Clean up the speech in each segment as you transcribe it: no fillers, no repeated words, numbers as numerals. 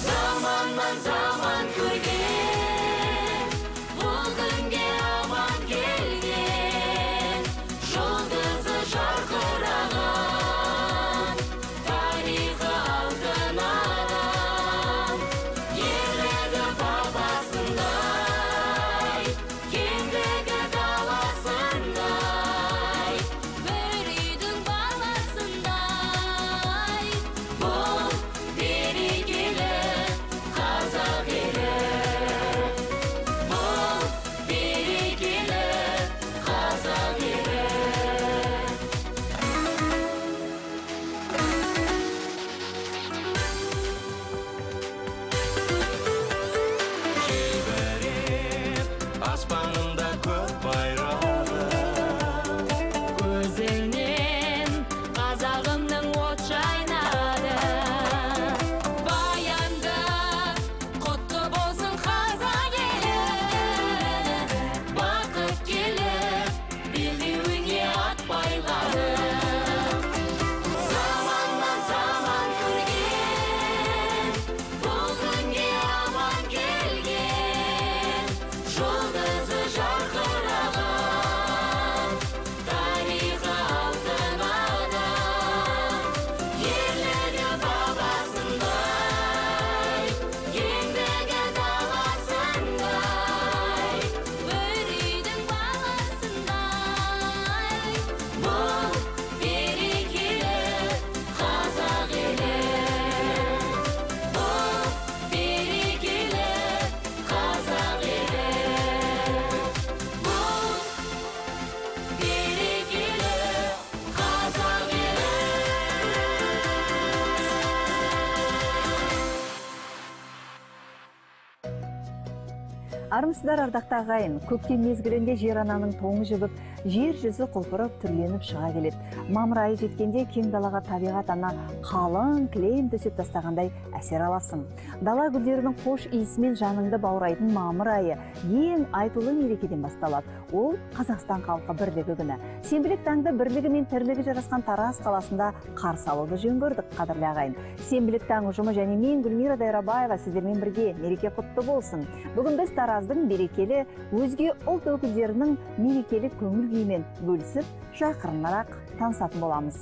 Zamandan zaman көрген, бұл күнге аман келген, жұлдызы жарқыраған, тарихы алтын адам, ерлігі бабасындай, кеңдігі даласындай, бір үйдің баласындай, бұл берекелі қазақ елі, бұл берекелі қазақ елі. Желбіреп аспанында көк байрағы, Көзіңнен қазағымның от шайнады, баянды құтты болсын қазақ елі, бақыт келіп белдеуіңе ат байлады. Заманнан заман көрген, бұл күнге аман келген, жұлдызы жарқыраған, тарихы алтын адам, ерлігі бабасындай, кеңдігі даласындай, бір үйдің баласындай, бұл берекелі қазақ елі, бұл берекелі қазақ елі, бұл берекелі қазақ елі. Армысыздар, ардақты ағайын. Көктем мезгілінде жер ананың тоңы жібіп, жер жүзі құлпырып, түрленіп шыға келеді. Мамыр айы жеткенде кең далаға табиғат ана қалың кілем төсеп тастағандай әсер аласың. Дала гүлдерінің қош иісімен жаныңды баурайтын мамыр айы ең айтулы мерекеден басталады. Ол Қазақстан халқы бірлігі күні. Сенбілік таңды бірлігі мен тірлігі жарасқан Тараз қаласында қарсы алуды жөн көрдік, қадірлі ағайын. Сенбілік таң ұжымы және мен Гүлмира Дайрабаева сіздермен бірге, мереке құтты болсын. Бүгін біз Тараздың берекелі, өзге ұлт өкілдерінің мерекелік көңіл күйімен бөлісіп, жақынырақ танысатын боламыз.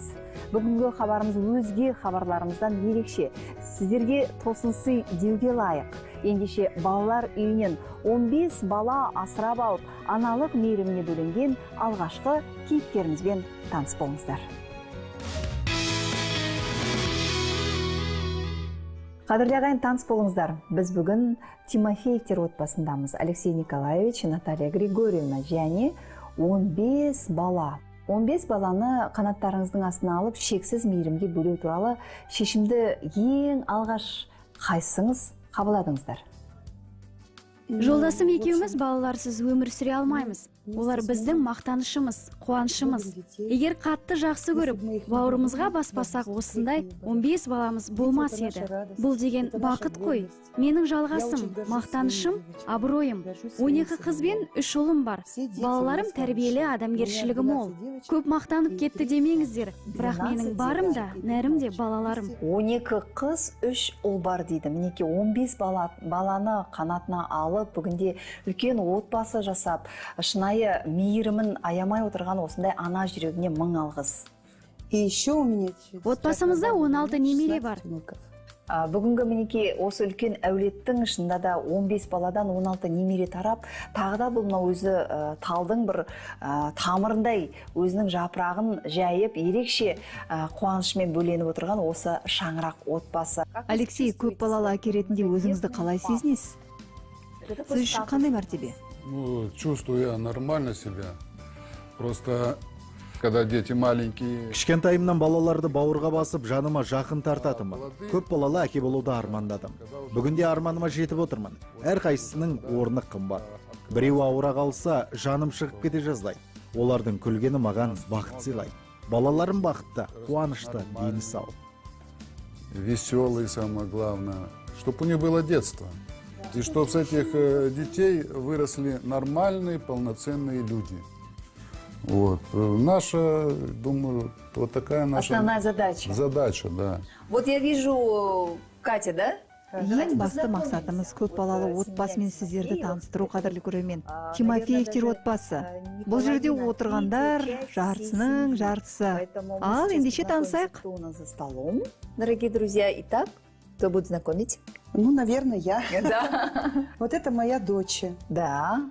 Бүгінгі хабарымыз өзге хабарларымыздан ерекше. Сіздерге тосынсый деуге лайық. Ендеше балалар үйінен 15 бала асырап алып, аналық мейіріміне бөленген алғашқы кейіпкерімізбен таныс болыңыздар. Қадірлі ағайын, таныс болыңыздар. Біз бүгін Тимофеевтер отбасындамыз. Алексей Николаевич, Наталья Григорьевна және 15 бала. 15 баланы қанаттарыңыздың астына алып, шексіз мейірімге бөлеу туралы шешімді ең алғаш қайсыңыз қабыладыңыздар? Жолдасым екеуміз балаларсыз өмір сүре алмаймыз. Олар біздің мақтанышымыз, қуанышымыз. Егер қатты жақсы көріп, бауырымызға баспасақ осындай 15 баламыз болмас еді. Бұл деген бақыт қой. Менің жалғасым, мақтанышым, абыройым. 12 қыз бен 3 ұлым бар. Балаларым тәрбиелі, адамгершілігі мол. Көп мақтанып кетті демеңіздер. Бірақ менің барым да, нәрім де балаларым. 12 қыз, 3 ұл бар дейді. Мінеке 15 баланы қанатына алып, бүгінде үлкен отбасы жасап, шынайы мейірімін аямай отырған осындай ана жүрегіне мың алғыс. Отбасымызда 16 немере бар. Бүгінгі мінеке осы үлкен әулеттің ішінде да 15 баладан 16 немере тарап, тағы да бұл өзі талдың бір тамырындай өзінің жапырағын жайып, ерекше қуанышымен бөленіп отырған осы шаңырақ отбасы. Алексей, көп балалы әке ретінде өзіңізді қалай сезінесіз? Сіз үшін қандай мәртебе? Чувствую я нормально себя. Просто когда дети маленькие. Кішкентайымнан балаларды бауырға басып, жаныма жақын тартатымын. Көп балалы әке болуды армандадым. Бүгінде арманыма жетіп отырмын. Әрқайсысының орны қымбат. Біреу ауыра қалса, жаным шығып кете жаздай. Олардың күлгені маған бақыт сыйлайды. Балаларым бақытты, қуанышты, дені сау. Веселый, самое главное. Чтобы у них было детство. И чтобы с этих детей выросли нормальные, полноценные люди. Вот. Наша, думаю, вот такая наша Основная задача. задача, да. Вот я вижу Катя, да? Ең басты мақсатымыз көп балалы отбасымен сіздерді таныстыру, қадірлі көрермен. Тимофеевтер отбасы. Бұл жерде отырғандар жартысының жартысы. Ал ендеше танысайық. За столом, дорогие друзья. Итак, кто будет знакомить? Ну, наверное, я. Да. Вот это моя дочь, Да.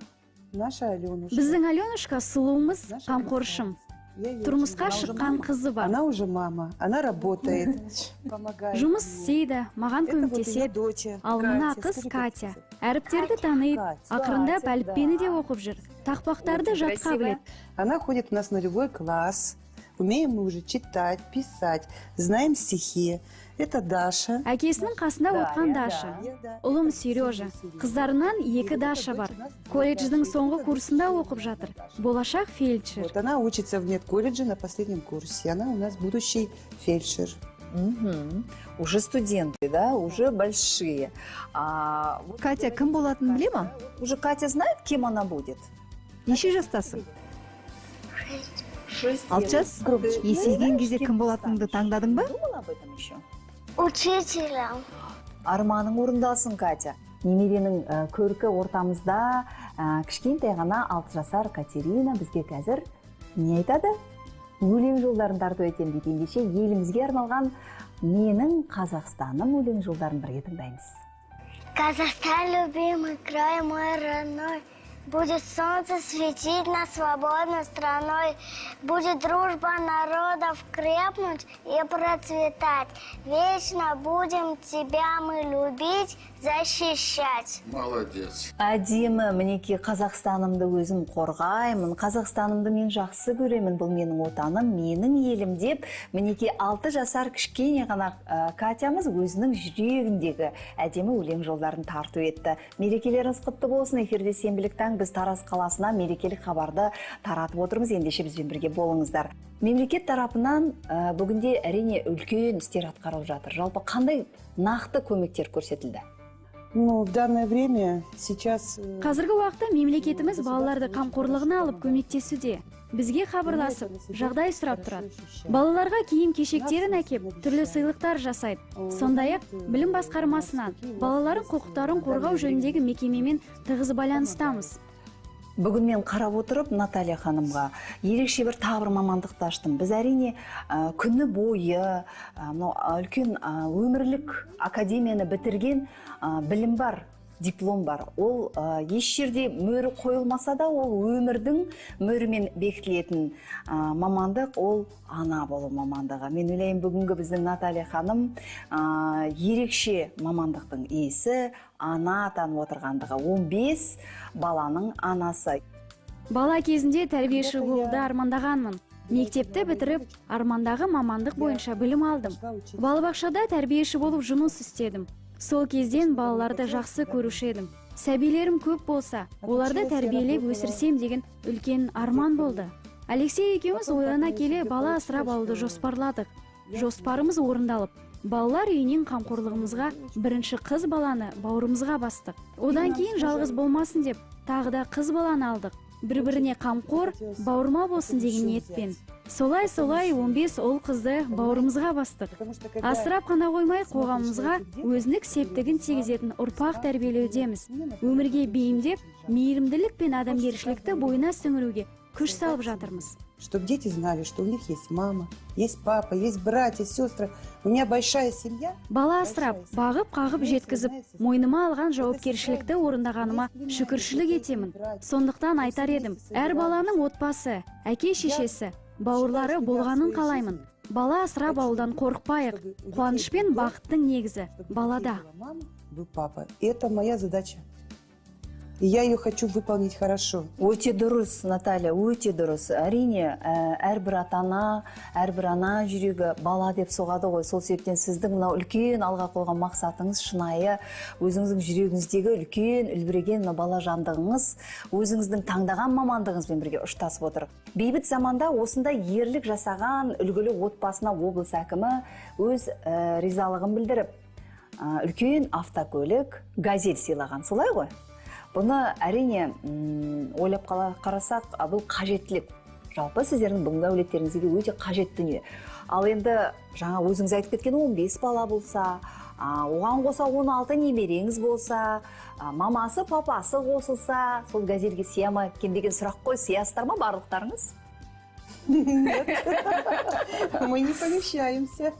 наша Аленушка. біздің Аленушка сұлуымыз, қамқоршым. Я её Тұрмысқа очень люблю. шыққан қызы бар. Она уже мама, она работает, помогает. Жұмыс істейді, маған Это вот ее көмектеседі. дочь. Ал мына Катя, қыз скажи, Катя. как зовут? Әріптерді таниды, Катя. ақырындап Катя, әліппені де да. оқып жүр. Тақпақтарды Очень жатқа красивая. біледі. Она ходит у нас в нулевой класс. Умеем мы уже читать, писать, знаем стихи. Это Даша. Әкесінің қасында Да, отқан я, Даша. да. Ұлым Сережа. Қыздарынан екі Даша бар. Колледждің соңғы курсында оқып жатыр. Болашақ фельдшер. Вот она учится в медколледже на последнем курсе. Она у нас будущий фельдшер. Мгм. Уже студенты, да, уже большие. Вот Катя кім болатынын біле ма? уже Катя знает, кем она будет? Неше жастасың? 6 6 жас? Есейген кезде кім болатыныңды таңдадың ба? Думала об этом еще? Учителем. Арманың орындалсын, Катя. Немеренің көркі ортамызда кішкентай ғана 6 жасар Катерина бізге қазір не айтады? Өлең жолдарын тартып өтем дейді. Ендеше елімізге арналған менің Қазақстаным өлең жолдарын бірге тыңдаймыз. Казахстан, любимый край мой родной, будет солнце светить над свободной страной, будет дружба народов крепнуть и процветать. Вечно будем тебя мы любить, защищать. Молодец. Әдемі, мінеки Қазақстанымды өзім қорғаймын, Қазақстанымды мен жақсы көремін, бұл менің отаным, менің елім деп, мінеки 6 жасар кішкене ғана Катямыз өзінің жүрегіндегі әдемі өлең жолдарын тарту етті. Мерекелеріңіз құтты болсын. Эфирде сенбілік таң біз Тараз қаласына мерекелік хабарды таратып отырмыз. Ендеше бізбен бірге болыңыздар. Мемлекет тарапынан бүгінде әрине үлкен істер атқарылып жатыр. Жалпы қандай нақты көмектер көрсетілді? Ну, в данное время сейчас... Қазіргі уақытта мемлекетіміз балаларды қамқорлығына алып көмектесуде. Бізге хабарласып, жағдай сұрап тұрады. Балаларға киім кешектерін әкеп, түрлі сыйлықтар жасайды. Сондай-ақ білім басқармасынан балалардың құқықтарын қорғау жөніндегі мекемемен тығыз байланыстамыз. Бүгін мен қарап отырып Наталья ханымға ерекше бір тағы бір мамандықты аштым. Біз әрине күні бойы үлкен өмірлік академияны бітірген білім бар, диплом бар. Ол еш жерде мөрі қойылмаса да, ол өмірдің мөрімен бекітілетін мамандық, ол ана болу мамандығы. Мен ойлаймын, бүгінгі біздің Наталья ханым ерекше мамандықтың иесі, ана атанып отырғандығы. 15 баланың анасы. Бала кезінде тәрбиеші болуды армандағанмын. Мектепті бітіріп, армандағы мамандық бойынша білім алдым. Балабақшада тәрбиеші болып жұмыс істедім. Сол кезден балаларды жақсы көруші едім. Сәбилерім көп болса, оларды тәрбиелеп өсірсем деген үлкен арман болды. Алексей екеуміз ойлана келе бала асырап алуды жоспарладық. Жоспарымыз орындалып, балалар үйінен қамқорлығымызға бірінші қыз баланы бауырымызға бастық. Одан кейін жалғыз болмасын деп, тағы да қыз баланы алдық. Бір-біріне қамқор, бауырма болсын деген ниетпен. Солай-солай 15 ұл қызды бауырымызға бастық. Асырап қана қоймай, қоғамымызға өзіндік септігін тигізетін ұрпақ тәрбиелеудеміз. Өмірге бейімдеп, мейірімділік пен адамгершілікті бойына сіңіруге күш салып жатырмыз. Чтобы дети знали, что у них есть мама, есть папа, есть братья, сестры. У меня большая семья. Бала асырап, бағып, қағып жеткізіп, мойныма алған жауапкершілікті орындағаныма шүкіршілік етемін. Сондықтан айтар едім, әр баланың отбасы, әке шешесі, бауырлары болғанын қалаймын. Бала асырап ауылдан қорықпайық. Қуаныш пен бақыттың негізі балада. Был папа. И это моя задача. И я ее хочу выполнить хорошо. Өте дұрыс, Наталья, өте дұрыс. Әрине, әрбір ата-ана, әрбір ана жүрегі бала деп соғады ғой. Сол себептен сіздің мынау үлкен алға қойған мақсатыңыз шынайы, өзіңіздің жүрегіңіздегі үлкен үлбіреген бала жандығыңыз, өзіңіздің таңдаған мамандығыңызбен бірге ұштасып отыр. Бейбіт заманда осындай ерлік жасаған үлгілі отбасына облыс әкімі өз ризалығын білдіріп, үлкен автокөлік, газель сыйлаған, солай ғой? Бұны әрине ойлап қарасақ, бұл қажеттілік. жалпы сіздердің бүгінгі әулеттеріңізге өте қажет дүние. Ал енді жаңа өзіңіз айтып кеткен 15 бала болса, оған қоса 16 немереңіз болса, мамасы папасы қосылса, сол газельге сыя ма екен деген сұрақ қой, сиясыздар ма барлықтарыңыз? Нет, мы не помещаемся.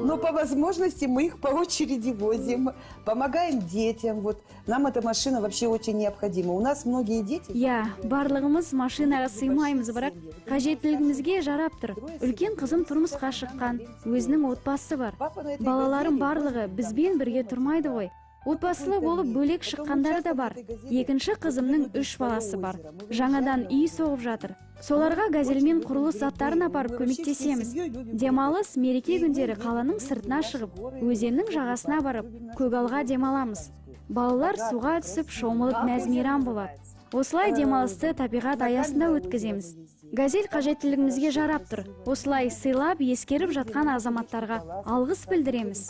Но по возможности мы их по очереди возим, помогаем детям. Вот нам эта машина вообще очень необходима. У нас многие дети... Иә, барлығымыз машинаға сыймаймыз, бірақ қажеттілігімізге жарап тұр. Үлкен қызым тұрмысқа шыққан, өзінің отбасы бар. Балаларым барлығы бізбен бірге тұрмайды ғой. Отбасылы болып бөлек шыққандары да бар. Екінші қызымның 3 баласы бар. Жаңадан үй соғып жатыр. Соларға газельмен құрылыс заттарын апарып көмектесеміз. Демалыс мереке күндері қаланың сыртына шығып, өзеннің жағасына барып, көгалға демаламыз. Балалар суға түсіп, шомылып мәз-мейрам болады. Осылай демалысты табиғат аясында өткіземіз. Газель қажеттілігімізге жарап тұр. Осылай сыйлап, ескеріп жатқан азаматтарға алғыс білдіреміз.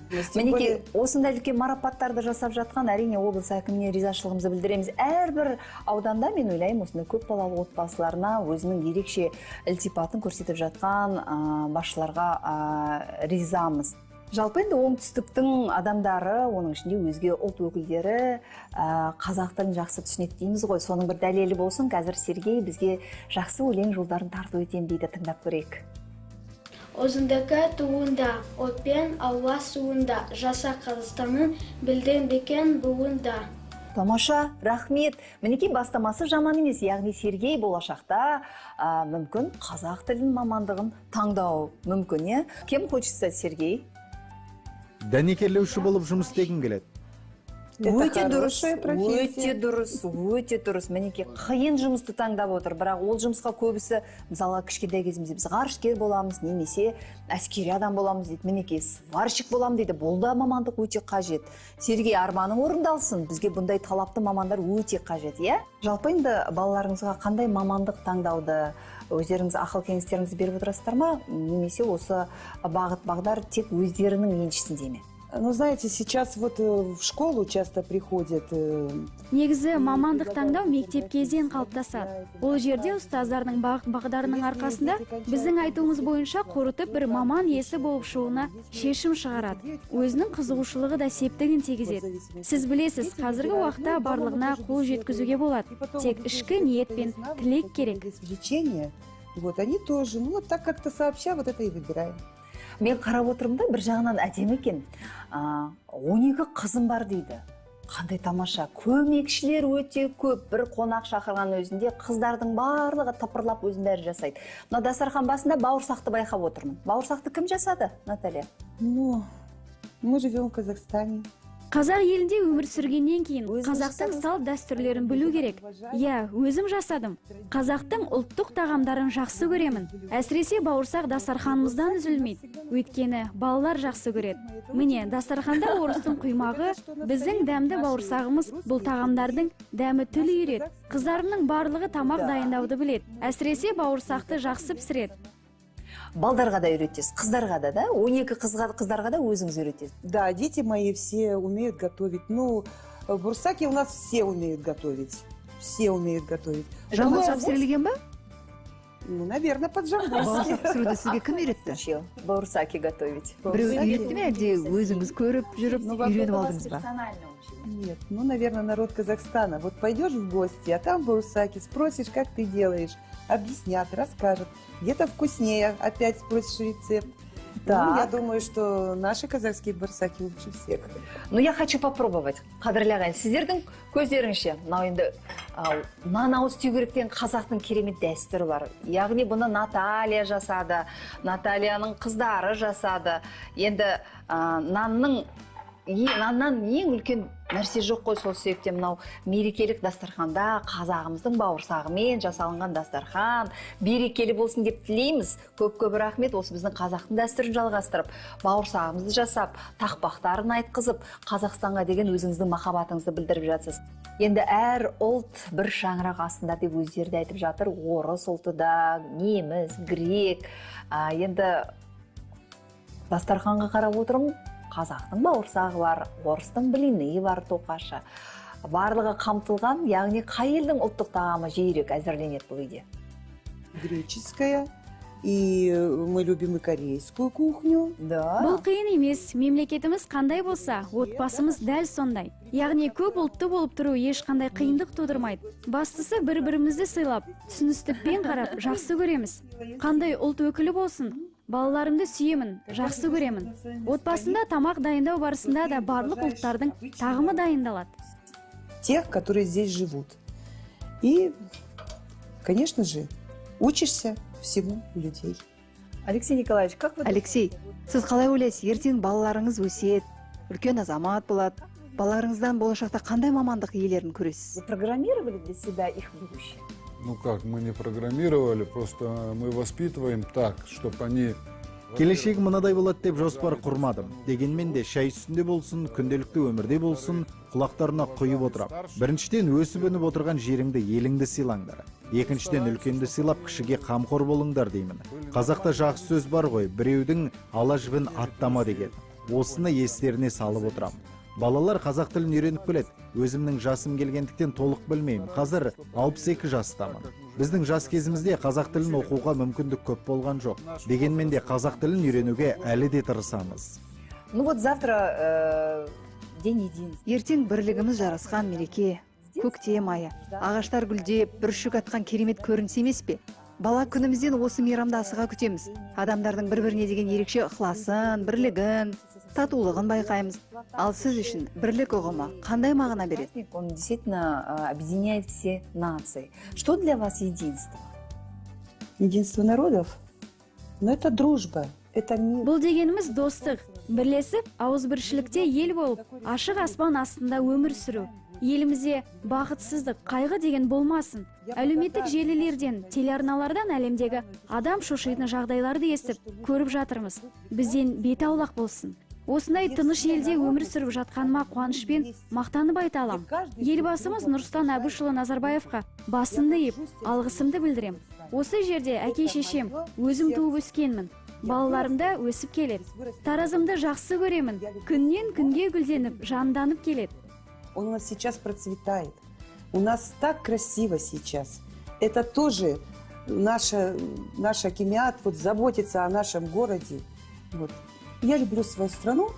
Мінекей, осындай үлкен марапаттарды жасап жатқан әрине облыс әкіміне ризашылығымызды білдіреміз. Әрбір ауданда мен ойлаймын, осындай көп балалы отбасыларына өзінің ерекше ілтипатын көрсетіп жатқан басшыларға ризамыз. Жалпы енді оңтүстіктің адамдары, оның ішінде өзге ұлт өкілдері қазақ тілін жақсы түсінеді дейміз ғой. Соның бір дәлелі болсын, қазір Сергей бізге жақсы өлең жолдарын тартып өтем дейді, тыңдап көрейік. Өзіндікі туында, отпен ауа суында, жаса Қазақстанның білден бекен буында. Тамаша, рахмет. Мінекей бастамасы жаман емес, яғни Сергей болашақта мүмкін қазақ тілін мамандығын таңдау мүмкін, е? Кем хочется, Сергей? Дәнекерлеуші болып жұмыс істегім келеді. Өте дұрыс, өте дұрыс. Мінекей қиын жұмысты таңдап отыр, бірақ ол жұмысқа көбісі, мысалы, кішкентай кезімізде біз ғарышкер боламыз, немесе әскери адам боламыз дейді. Мінекей сварщик болам дейді. Бұл да мамандық өте қажет. Сергей, арманың орындалсын. Бізге бұндай талапты мамандар өте қажет, иә? Жалпы енді балаларыңызға қандай мамандық таңдауды өздеріңіз ақыл кеңестеріңізді беріп отырасыздар ма? Немесе осы бағыт-бағдар тек өздерінің еншісінде ме? Ну, знаете, сейчас вот в школу часто приходят... Негізі мамандық таңдау мектеп кезден қалыптасады. Ол жерде ұстаздардың бағдарының арқасында біздің айтуымыз бойынша қорытып бір маман иесі болып шығуына шешім шығарады. Өзінің қызығушылығы да септігін тигізеді. Сіз білесіз, қазіргі уақытта барлығына қол жеткізуге болады. Тек ішкі ниет пен тілек керек. Вот они тоже, ну вот так как-то сообща вот это и выбираем. Мен қарап отырмын да, бір жағынан әдемі екен. 12 қызым бар дейді. Қандай тамаша. Көмекшілер өте көп. Бір қонақ шақырған өзінде қыздардың барлығы тыпырлап өзін бәрі жасайды. Мына дастархан басында бауырсақты байқап отырмын. Бауырсақты кім жасады, Наталья? Ну, мы живем в Казахстане. Қазақ елінде өмір сүргеннен кейін қазақтың салт дәстүрлерін білу керек. Иә, өзім жасадым. Қазақтың ұлттық тағамдарын жақсы көремін. Әсіресе бауырсақ дастарханымыздан үзілмейді. Өйткені балалар жақсы көреді. Міне, дастарханда орыстың құймағы, біздің дәмді бауырсағымыз бұл тағамдардың дәмі тіл үйрет. Қыздарымның барлығы тамақ дайындауды біледі. Әсіресе бауырсақты жақсы пісіреді. Балдарға да үйретесіз, қыздарға да, 12 қыздарға да өзіңіз үйретесіз. Да, дети мои все умеют готовить. Ну, в Бурсаке у нас все умеют готовить. Все умеют готовить. Жаңбыршап пісірілген ба? Ну, наверное, по-джамбурски. Пісіруді сізге кім үйретті? Бауырсаки готовить. Біреу үйретті ме, әлде өзіңіз көріп жүріп үйреніп алдыңыз ба? Нет, ну, наверное, народ Казахстана. Вот пойдешь в гости, а там бурсаки, спросишь, как ты делаешь, объяснят, расскажут. Где-то вкуснее, опять спросишь рецепт. Да. Ну, я думаю, что наши казахские бурсаки лучше всех. Ну, я хочу попробовать. Қадірлі ағайын, сіздердің көздеріңше, мынау енді нан ауыз тию керектен қазақтың керемет дәстүрі бар. Яғни бұны Наталья жасады, Натальяның қыздары жасады. Енді наннан ең үлкен нәрсе жоқ қой, сол себептен мынау мерекелік дастарханда қазағымыздың бауырсағымен жасалынған дастархан берекелі болсын деп тілейміз. Көп-көп рахмет, осы біздің қазақтың дәстүрін жалғастырып, бауырсағымызды жасап, тақпақтарын айтқызып, Қазақстанға деген өзіңіздің махаббатыңызды білдіріп жатсыз. Енді әр ұлт бір шаңырақ астында деп өздері де айтып жатыр. Орыс ұлты да, неміс, грек. Енді дастарханға қарап отырмын. Қазақтың бауырсағы бар, орыстың блины бар, тоқашы. барлығы қамтылған, яғни қай елдің ұлттық тағамы жиірек әзірленеді бұл үйде? Греческая, и мы любим и корейскую кухню. Да. Бұл қиын емес, мемлекетіміз қандай болса, отбасымыз дәл сондай. Яғни көп ұлтты болып тұру ешқандай қиындық тудырмайды. Бастысы бір-бірімізді сыйлап, түсіністікпен қарап, жақсы көреміз. Қандай ұлт өкілі болсын, балаларымды сүйемін, жақсы көремін. Отбасында тамақ дайындау барысында да барлық ұлттардың тағамы дайындалады. Тех, которые здесь живут. И, конечно же, учишься всему у людей. Алексей Николаевич, как вы... Алексей, сіз қалай ойлайсыз, ертең балаларыңыз өседі, үлкен азамат болады, балаларыңыздан болашақта қандай мамандық иелерін көресіз? Вы программировали для себя их будущее? Ну как, мы не программировали, просто мы воспитываем так, чтобы они... Келешегі мынадай болады деп жоспар құрмадым. Дегенмен де шай үстінде болсын, күнделікті өмірде болсын, құлақтарына құйып отырам. Біріншіден өсіп өніп отырған жеріңді, еліңді сыйлаңдар. Екіншіден үлкенді сыйлап, кішіге қамқор болыңдар деймін. Қазақта жақсы сөз бар ғой, біреудің ала жібін аттама деген. Осыны естеріне салып отырам. Балалар қазақ тілін үйреніп келеді. Өзімнің жасым келгендіктен толық білмеймін. Қазір 62 жастамын. Біздің жас кезімізде қазақ тілін оқуға мүмкіндік көп болған жоқ. Дегенмен де қазақ тілін үйренуге әлі де тырысамыз. Ну вот завтра день единства. Ертең бірлігіміз жарасқан мереке, көктем айы, ағаштар гүлдеп, бүршік атқан керемет көрініс емес пе? Бала күнімізден осы мейрамды асыға күтеміз. Адамдардың бір-біріне деген ерекше ықыласын, бірлігін, татулығын байқаймыз. Ал сіз үшін бірлік ұғымы қандай мағына береді? Он действительно объединяет все нации. Что для вас единство? Единство народов? Но это дружба, это мир. Бұл дегеніміз достық. Бірлесіп, ауызбіршілікте ел болып, ашық аспан астында өмір сүру. Елімізде бақытсыздық, қайғы деген болмасын. Әлеуметтік желілерден, телеарналардан әлемдегі адам шошитын жағдайларды естіп, көріп жатырмыз. Бізден бет аулақ болсын. Осындай тыныш елде өмір сүріп жатқаныма қуанышпен мақтанып айта алам. Елбасымыз Нұрсұлтан Әбішұлы Назарбаевқа басымды иіп, алғысымды білдірем. Осы жерде әке шешем, өзім туып өскенмін. Балаларымда өсіп келеді. Таразымды жақсы көремін. Күннен күнге гүлденіп, жанданып келеді. Он у нас сейчас процветает. У нас так красиво сейчас. Это тоже наш акимеат вот, заботится о нашем городе. Вот. Я люблю свою страну.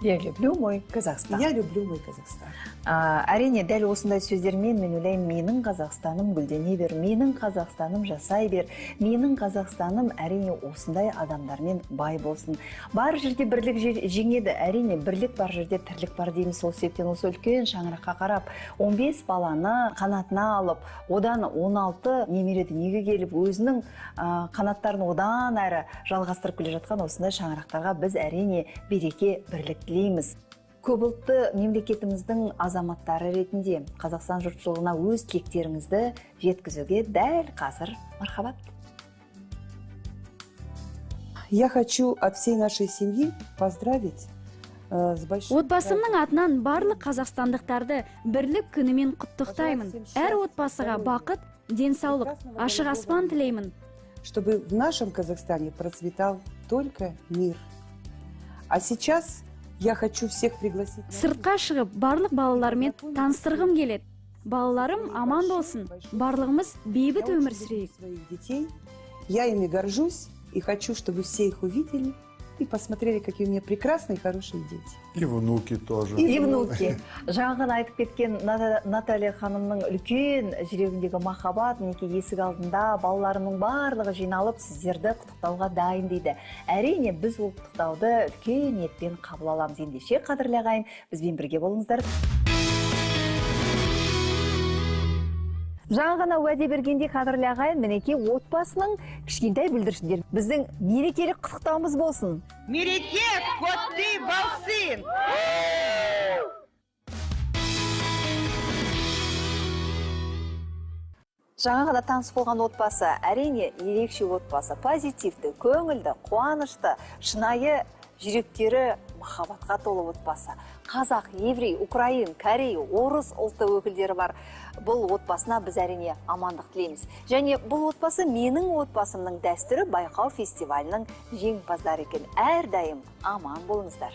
Я люблю мой Казахстан. Я люблю мой Казахстан. Әрине, дәл осындай сөздермен мен ойлаймын, менің Қазақстаным гүлдене бер, менің Қазақстаным жасай бер, менің Қазақстаным әрине осындай адамдармен бай болсын. Бар жерде бірлік жеңеді, әрине бірлік бар жерде тірлік бар дейміз. Сол себептен осы үлкен шаңыраққа қарап, 15 баланы қанатына алып, одан 16 немере дүниеге келіп, өзінің қанаттарын одан әрі жалғастырып келе жатқан осындай шаңырақтарға біз әрине береке, бірлік тілейміз. Көпұлтты мемлекетіміздің азаматтары ретінде Қазақстан жұртшылығына өз тілектеріңізді жеткізуге дәл қазір мархабат. Я хочу от всей нашей семьи поздравить с большим... Отбасымның атынан барлық қазақстандықтарды бірлік күнімен құттықтаймын. Әр отбасыға бақыт, денсаулық, ашық аспан тілеймін. Чтобы в нашем Казахстане процветал только мир. А сейчас я хочу всех пригласить. Сыртқа шығып, барлық балалармен таныстырғым келеді. Балаларым аман болсын, барлығымыз бейбіт өмір сүрейік. Своих детей. Я ими горжусь и хочу, чтобы все их увидели и посмотрели, какие у меня прекрасные и хорошие дети. И внуки тоже. И внуки. Жаңағы айтып кеткен Наталья ханымның үлкен жүрегіндегі махаббат, мінекей есік алдында балаларының барлығы жиналып сіздерді құттықтауға дайын дейді. Әрине біз ол құттықтауды үлкен ниетпен қабыл аламыз. Ендеше қадірлі ағайын, бізбен бірге болыңыздар. Жаңа ғана уәде бергенде қадірлі ағайын, мінекей отбасының кішкентай бүлдіршіндер. Біздің мерекелік құттықтауымыз болсын. Мереке, котты, болсын! Жаңа ғана таныс болған отбасы, әрине ерекше отбасы, позитивті, көңілді, қуанышты, шынайы жүректері махаббатқа толы отбасы. Қазақ, еврей, украин, корей, орыс ұлты өкілдері бар. Бұл отбасына біз әрине амандық тілейміз. Және бұл отбасы менің отбасымның дәстүрі байқау фестивалінің жеңімпаздары екен. Әрдайым аман болыңыздар.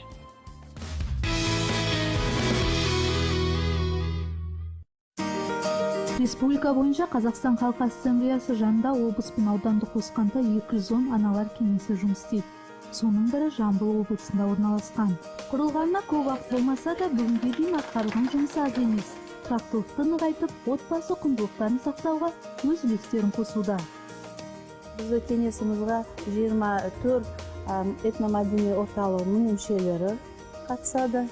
Республика боюнча Казакстан Халкы Ассамблеясы жанында облус пен ауданды кошканда 210 аналар кеңеси жумуш istейт. Сонун бири Жамбыл облусунда орналаскан. Курулганына көп убакыт болмаса да бүгүнкү күн аткарылган жумуш аз эмес. Турактуулукту нығайтып, отбасы кундулуктарын сактауга өз үлестерин косууда. Биздин кеңесибизге 24 этномадений орталыгынын мүчөлөрү катышады.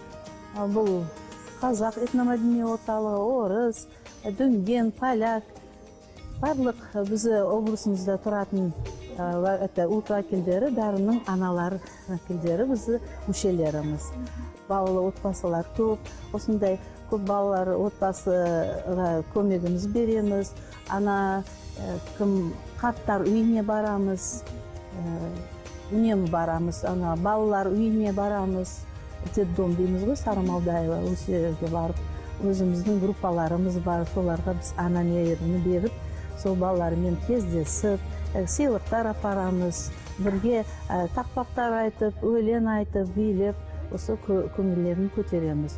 Бул казак этномадений орталыгы, орыс, дүнген, поляк, барлык биздин облусубузда туратын улут вакилдери, дарынын аналар вакилдери биздин мүчөлөрүбүз. Балалы отбасылар көп, осундай көп балалар отбасыга көмөгүбүз беребиз. Ана ким карттар үйүнө барамыз, үнемі барамыз, ана балалар үйіне барамыз. Детдом дейміз ғой, Сарымалдаева, осы жерге барып, өзіміздің группаларымыз бар, соларға біз ана мейірімі беріп, сол балалармен кездесіп, сыйлықтар апарамыз, бірге тақпақтар айтып, өлең айтып, билеп, осы көңілдерін көтереміз.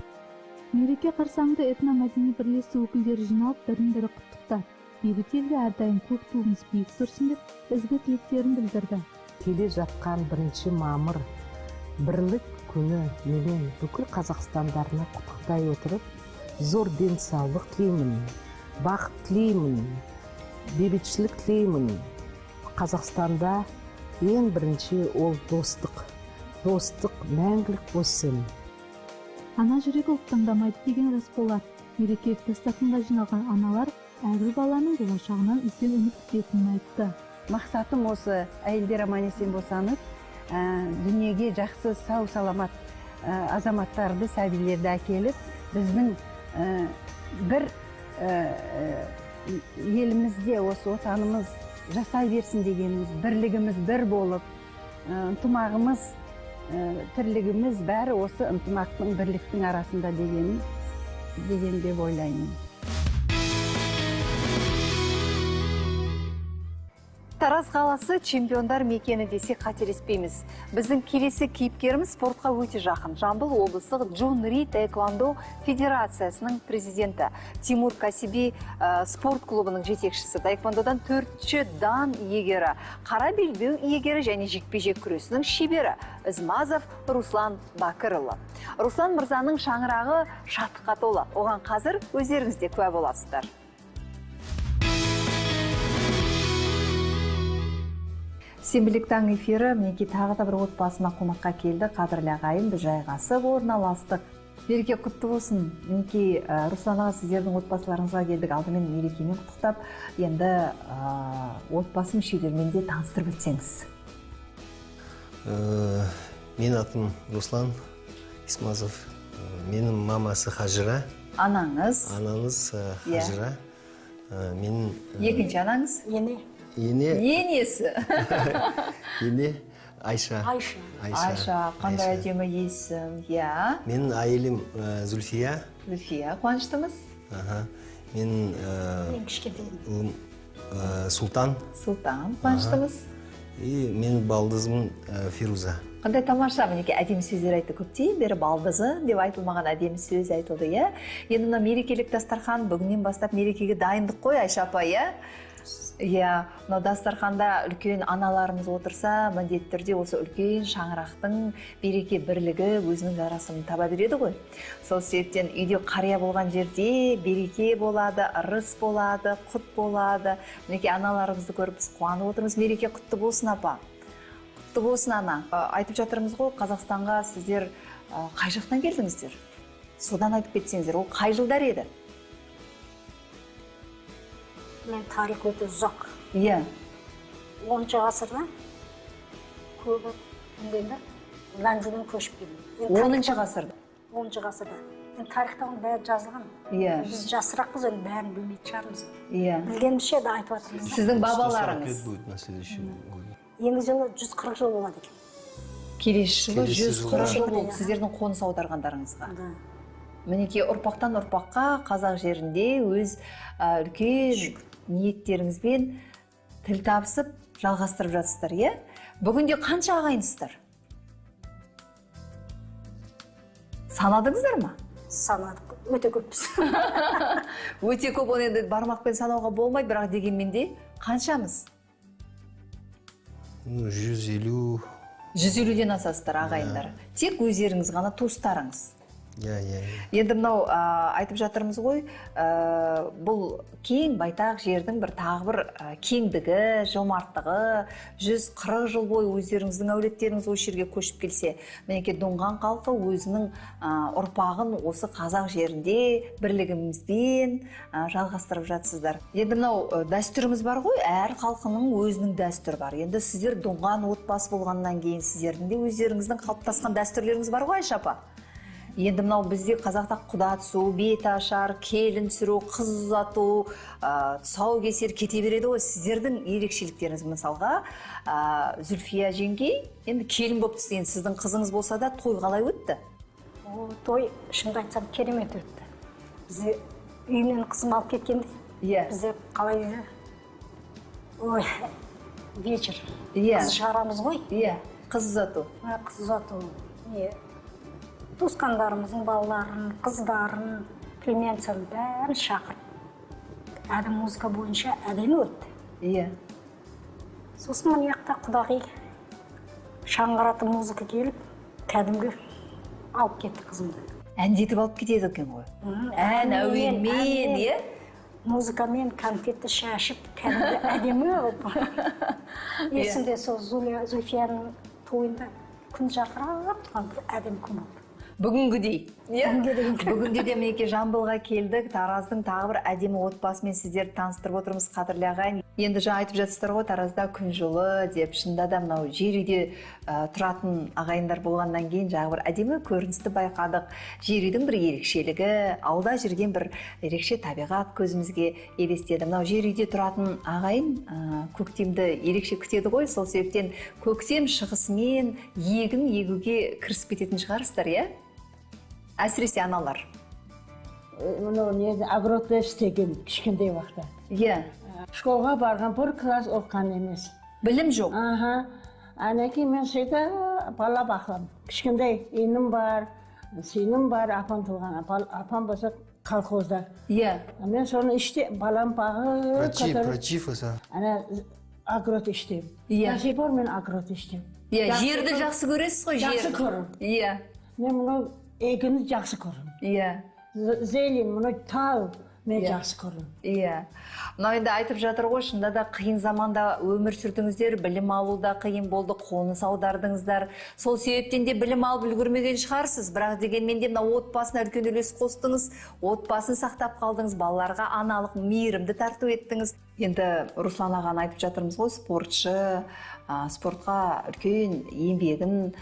Мереке қарсаңында этномәдени бірлестік өкілдері жиналып, бірін-бірі құттықтап, бейбіт елде әрдайым көк туымыз биік тұрсын деп, ізгі тілектерін білдірді. Келе жатқан 1 мамыр бірлік күні менен бүкіл қазақстандарына құттықтай отырып, зор денсаулық тілеймін, бақыт тілеймін, бейбітшілік тілеймін. Қазақстанда ең бірінші ол достық. Достық мәңгілік болсын. Ана жүрегі ұлт таңдамайды деген рас болар. Мерекелік дастарханға жиналған аналар әрбір баланың болашағынан үлкен үміт күтетінін айтты. Мақсатым осы әйелдер аман-есен босанып, дүниеге жақсы сау саламат азаматтарды, сәбилерді әкеліп, біздің бір елімізде осы отанымыз жасай берсін дегеніміз, бірлігіміз бір болып, ынтымағымыз, тірлігіміз бәрі осы ынтымақтың, бірліктің арасында деген деп ойлаймын. Тараз қаласы чемпиондар мекені десе қателеспейміз. Біздің келесі кейіпкеріміз спортқа өте жақын. Жамбыл облыстық Джон Ри Таэквондо Федерациясының президенті. Тимур Касиби спорт клубының жетекшісі. Таэквондодан 4-ші дан иегері, қара белбеу иегері және жекпе-жек күресінің шебері Ізмазов Руслан Бакырұлы. Руслан мырзаның шаңырағы шаттыққа толы. Оған қазір өздеріңізде куә боласыздар. Сенбілік таң эфирі мінеки тағы да бір отбасына қонаққа келді. Қадірлі ағайын, біз жайғасып орналастық. Мереке құтты болсын. Мінеки Руслан аға, сіздердің отбасыларыңызға келдік. Алдымен мерекемен құттықтап, енді отбасы мүшелерімен де таныстырып өтсеңіз. Мен атым Руслан Исмазов. Менің мамасы Хажыра. Анаңыз? Анаңыз Хажыра. Мен екінші анаңыз? Енесі. Ене Айша. Айша, қандай әдемі есім, я? Менің әйелім Зүлфия. Зүлфия, қуаныштымыз? Мен Султан. Султан, қуаныштымыз? Мен балдызым Фируза. Қандай тамаша, мінеке әдемі сөздер айтты. Көптен бері балдызы деп айтылмаған әдемі сөз айтылды, я? Енді мерекелік дастархан бүгіннен бастап мерекеге дайындық қой, Айша апа, я? Иә, дастарханда үлкен аналарымыз отырса, міндетті түрде осы үлкен шаңырақтың береке бірлігі өзінің жарасымын таба береді ғой. Сол себептен үйде қария болған жерде береке болады, ырыс болады, құт болады. Мінеке аналарымызды көріп біз қуанып отырмыз. Мереке құтты болсын, апа. Құтты болсын, ана. Айтып жатырмыз ғой, Қазақстанға сіздер қай жақтан келдіңіздер? Содан айтып кетсеңіздер, ол қай жылдар еді? Мен тарих өте ұзақ. Иә. 10-шы ғасырда көбі үнденді, Ланжудан көшіп келді. 10-шы ғасырда? 10-шы ғасырда. Тарихтан бәрі жазылған. Иә. Біз жасырақпыз, оны бәрін білмейтін шығармыз. Иә. Білгенімізше де айтып жатырмыз. Сіздің бабаларыңыз? Енді жылы 140 жыл болады екен. Келесі жылы 140 жыл болды сіздердің қоныс аударғандарыңызға. Мінеке ұрпақтан ұрпаққа қазақ жерінде өз үлкен ниеттеріңізбен тіл табысып жалғастырып жатсыздар, е? Бүгінде қанша ағайынсыздар? Санадыңыздар ма? Санадық. өте көппіз. Өте көп, оны енді бармақпен санауға болмайды, бірақ дегенмен де қаншамыз? 150. 150-ден асасыздар ағайындар. Тек өздеріңіз ғана, туыстарыңыз. Енді мынау айтып жатырмыз ғой, бұл кең байтақ жердің бір тағы бір кеңдігі, жомарттығы, 140 жыл бойы өздеріңіздің әулеттеріңіз осы жерге көшіп келсе, мінекей Доңған халқы өзінің ұрпағын осы қазақ жерінде бірлігімізбен жалғастырып жатсыздар. Енді мынау дәстүріміз бар ғой, әр халқының өзінің дәстүрі бар. Енді сіздер Доңған отбасы болғаннан кейін сіздердің де өздеріңіздің қалыптасқан дәстүрлеріңіз бар ғой, Айша апа? Енді мынау бізде қазақта құда түсу, бет ашар, келін түсіру, қыз ұзату, тұсау кесер кете береді ғой. Сіздердің ерекшеліктеріңіз мысалға, Зүлфия жеңгей, енді келін болып түскен сіздің қызыңыз болса да, той қалай өтті? Той, шынды айтсам, керемет өтті. Бізде үйімнен қызым алып кеткенде, бізде қалай еді? Ой, вечер. Қыз шығарамыз ғой? Қыз ұзату. Қыз ұзату. Туысқандарымыздың балаларын, қыздарын, племянцаны бәрін шақырып, әдім музыка бойынша әдемі өтті. Сосын мына жақта құдағи шаңғыратып музыка келіп, кәдімгі алып кетті қызымды. Әндетіп алып кетеді екен ғой. Ән, әуенмен, е? Музыкамен конфетті шашып, кәдімгі әдемі өтті. Есімде сол Зүлфияның тойында күн жарқырап тұрған бір әдемі күн болды. Бүгінгідей. Бүгінде де мінекей Жамбылға келдік. Тараздың тағы бір әдемі отбасымен сіздерді таныстырып отырмыз, қадірлі ағайын. Енді жаңа айтып жатсыздар ғой, Таразда күн жылы деп, шынында да мынау жер үйде тұратын ағайындар болғаннан кейін жағы бір әдемі көріністі байқадық. Жер үйдің бір ерекшелігі, ауылда жүрген бір ерекше табиғат көзімізге елестеді. Мынау жер үйде тұратын ағайын көктемді ерекше күтеді ғой, сол себептен көктем шығысымен егін егуге кірісіп кететін шығарсыздар, иә? Әсіресе аналар. Агротта істеген кішкентай уақытта. Школға барған бір класс оққан емес. Білім жоқ. Әнеки мен сөйті бала бақылам. Кішкентай енім бар, сенім бар, апам туған. Апам болса колхозда. Мен соны іште балам бағы... Прочив оса. Агрот іштем. Насипор мен агрот іштем. Жерді жақсы көресіз ғой, жерді? Жақсы көрім. Мен мұны егіні жақсы көрім. Зелен, мұны тал мен жақсы көрім. Мынау енді айтып жатыр ғой, шында да қиын заманда өмір сүрдіңіздер, білім алуда қиын болды, қоныс аудардыңыздар. Сол себептен де білім алып үлгермеген шығарсыз, бірақ дегенмен де мына отбасына үлкен үлес қостыңыз, отбасын сақтап қалдыңыз, балаларға аналық мейірімді тарту еттіңіз. Енді Руслан ағаны айтып жатырмыз ғой, спортшы, спортқа үлкен еңбегін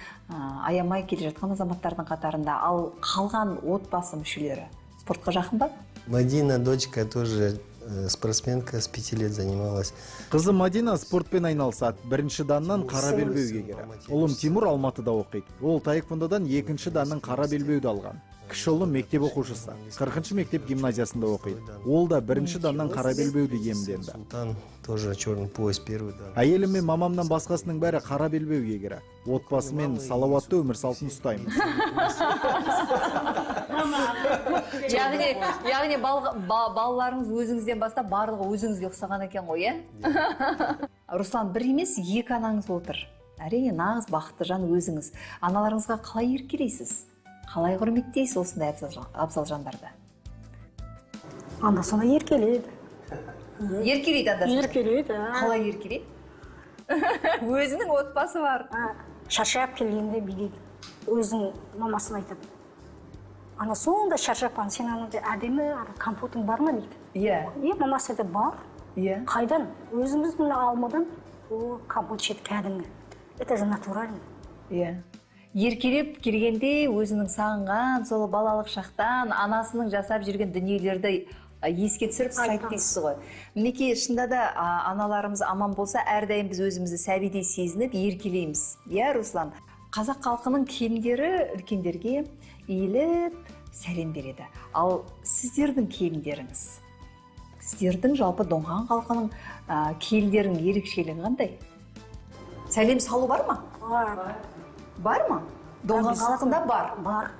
аямай келе жатқан азаматтардың қатарында. Ал қалған отбасы мүшелері спортқа жақын ба? Мадина, дочка, тоже спортсменка, с 5 лет занималась. Қызы Мадина спортпен айналысады. Бірінші даннан қара белбеуге келеді. Ұлым Тимур Алматыда оқиды. Ол таэквондодан екінші даннан қара белбеуді алған. Кіші ұлым мектеп оқушысы, 40-шы мектеп гимназиясында оқиды. Ол да бірінші даннан қара белбеуді иемденді. Султан тоже черный пояс первый дан. Әйелім мен мамамнан басқасының бәрі қара белбеуге кері. Отбасымен салауатты өмір салтын ұстаймыз. Яғни балаларыңыз өзіңізден бастап барлығы өзіңізге ұқсаған екен ғой, е? Руслан, бір емес, екі анаңыз отыр. Әрине, нағыз бақытты жан өзіңіз. Аналарыңызға қалай еркелейсіз? Қалай құрметтейсіз осындай абзал жандарды? Анда соны еркелейді. Еркелейді анда? Еркелейді. Қалай еркелейді? Өзінің отбасы бар. Шаршап келгенде билейді. Өзінің мамасын айтады. Ана сонда шаршапқан, сен анандай әдемі компотың бар ма дейді. Мамасы айтады, бар. Қайдан? Өзіміз мына алмадан компот ішеді кәдімгі. Это же натурально. Еркелеп келгенде өзінің сағынған, сол балалық шақтан анасының жасап жүрген дүниелерді еске түсіріп сұрайды дейсіз ғой. Мінекей, шында да аналарымыз аман болса, әрдайым біз өзімізді сәбидей сезініп, еркелейміз. Руслан, қазақ халқының келіндері үлкендерге иіліп, сәлем береді. Ал сіздердің келіндеріңіз, сіздердің жалпы Доңған халқының келіндерінің ерекшелігі қандай? Сәлем салу бар ма? Бар. Бар ма? Доңған халқында бар. Бар.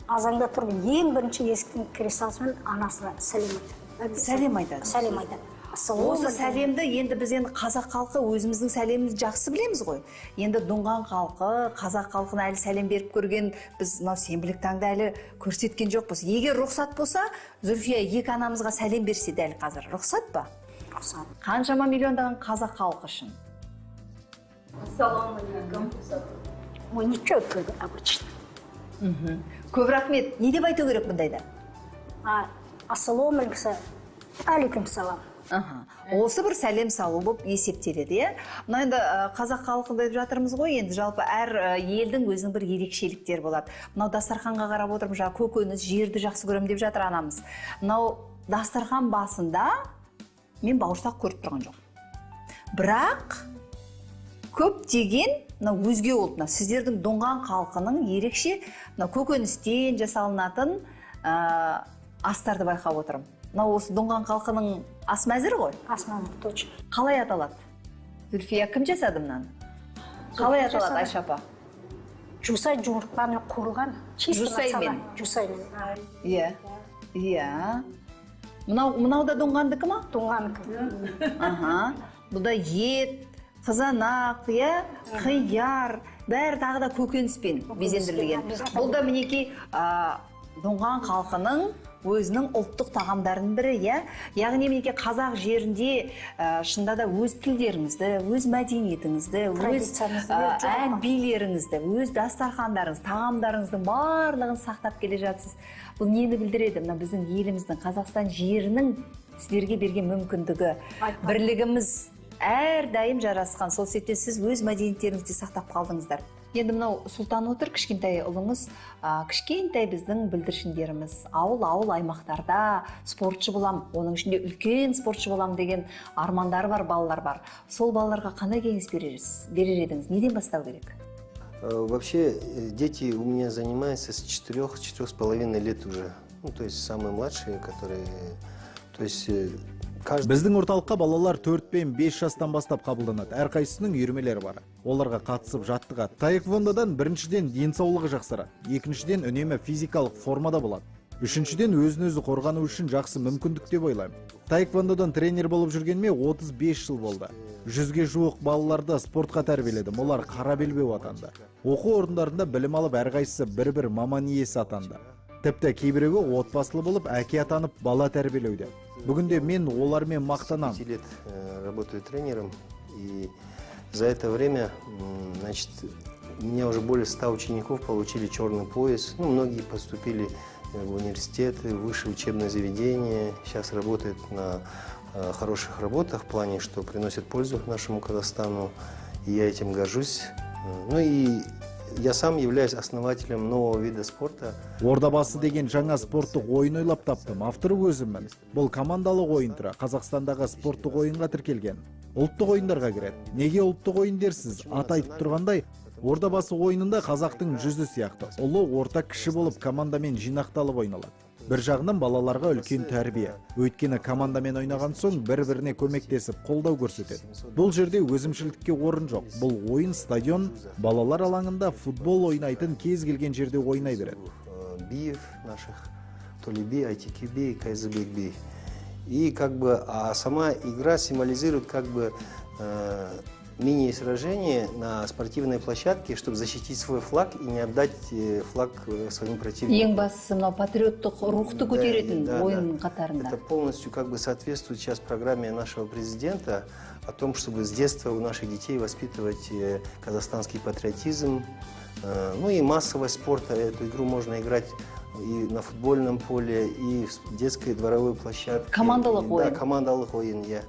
азанда тұрып ең бірінші есіктен кіре салысымен анасына сәлем айтады. Сәлем айтады. Сәлем айтады. Осы сәлемді енді біз енді қазақ халқы өзіміздің сәлемімізді жақсы білеміз ғой. Енді Доңған халқы, қазақ халқына әлі сәлем беріп көрген біз мынау сенбілік таңда әлі көрсеткен жоқпыз. Егер рұқсат болса, Зүлфия екі анамызға сәлем берсе дәл қазір. Рұқсат па? Рұқсат. Қаншама миллиондаған қазақ халқы үшін. Ассалаумағалейкум. Ой, ничего, как обычно. Көп рахмет. Не деп айту керек бұндайда? Ассалаумағалейкум. Алейкум салам. Осы бір сәлем салу болып есептеледі, е? Мына енді қазақ халқы деп жатырмыз ғой, енді жалпы әр елдің өзінің бір ерекшеліктері болады. Мынау дастарханға қарап отырмын, жаңа көкөніс, жерді жақсы көремін деп жатыр анамыз. Мынау дастархан басында мен бауырсақ көріп тұрған жоқ. Бірақ көптеген мынау өзге ұлт, сіздердің Доңған халқының ерекше көкөністен жасалынатын астарды байқап отырмын. Мынау осы Доңған халқының ас мәзір ғой? Ас мәзір, точно. Қалай аталады? Зүлфия, кім жасады мынаны? Қалай аталады, Айша апа? Жусай жұмыртқамен қуырылған. Жусаймен. Жусаймен. Иә. Иә. Мынау да Доңғандікі ма? Доңғандікі. Бұл да ет, қызанақ, қияр, бәрі тағы да көкөніспен безендірілген. Бұл да мінекей Доңған халқының өзінің ұлттық тағамдарының бірі, яғни мінекей қазақ жерінде шында да өз тілдеріңізді, өз мәдениетіңізді, өз ән билеріңізді, өз дастархандарыңыз, тағамдарыңыздың барлығын сақтап келе жатсыз. Бұл нені білдіреді? Мына біздің еліміздің, Қазақстан жерінің сіздерге берген мүмкіндігі, бірлігіміз әрдайым жарасқан. Сол себептен сіз өз мәдениеттеріңізді сақтап қалдыңыздар. Енді мынау Сұлтан отыр, кішкентай ұлыңыз, кішкентай біздің бүлдіршіндеріміз ауыл аймақтарда спортшы болам, оның ішінде үлкен спортшы болам деген армандары бар балалар бар. Сол балаларға қандай кеңес берер едіңіз? Неден бастау керек? Вообще, дети у меня занимаются с 4-4,5 лет уже. Ну, то есть самые младшие, которые... То есть... Біздің орталыққа балалар 4-5 жастан бастап қабылданады. Әрқайсысының үйірмелері бар. Оларға қатысып жаттығады. Таэквондодан біріншіден денсаулығы жақсарады, екіншіден үнемі физикалық формада болады. Үшіншіден өзін-өзі қорғану үшін жақсы мүмкіндік деп ойлаймын. Таэквондодан тренер болып жүргеніме 35 жыл болды. 100-ге жуық балаларды спортқа тәрбиеледім. Олар қара белбеу атанды. Оқу орындарында білім алып әрқайсысы бір-бір маман иесі атанды. Тіпті кейбіреуі отбасылы болып әке атанып бала тәрбиелеуде. Бүгінде мен олармен мақтанам. 5 лет работаю тренером, и за это время, значит, у меня уже более 100 учеников получили черный пояс. Ну, многие поступили в университеты, в высшие учебные заведения. Сейчас работают на хороших работах в плане, что приносят пользу нашему Казахстану. И я этим горжусь. Ну и я сам являюсь основателем нового вида спорта. Ордабасы деген жаңа спорттық ойын ойлап таптым. Авторы өзіммін. Бұл командалық ойын тұра Қазақстандағы спорттық ойынға тіркелген. Ұлттық ойындарға кіреді. Неге ұлттық ойын дерсіз? Аты айтып тұрғандай, Ордабасы ойынында қазақтың жүзі сияқты. Ұлы орта кіші болып командамен жинақталып ойналады. Бір жағынан балаларға үлкен тәрбие. Өйткені командамен ойнаған соң бір-біріне көмектесіп, қолдау көрсетеді. Бұл жерде өзімшілдікке орын жоқ. Бұл ойын стадион, балалар алаңында футбол ойнайтын кез келген жерде ойнай береді. Биев наших, Толеби, Айтикиби, Кайзыбекби. И как бы сама игра символизирует как бы мини-сражение на спортивной площадке, чтобы защитить свой флаг и не отдать флаг своим противникам. Ең бастысы мынау патриоттық рухты көтеретін ойын қатарында. Это полностью как бы соответствует сейчас программе нашего президента о том, чтобы с детства у наших детей воспитывать казахстанский патриотизм. Ну и массовость спорта. Эту игру можно играть и на футбольном поле, и в детской дворовой площадке. Командалық ойын. Да, командалық ойын, я.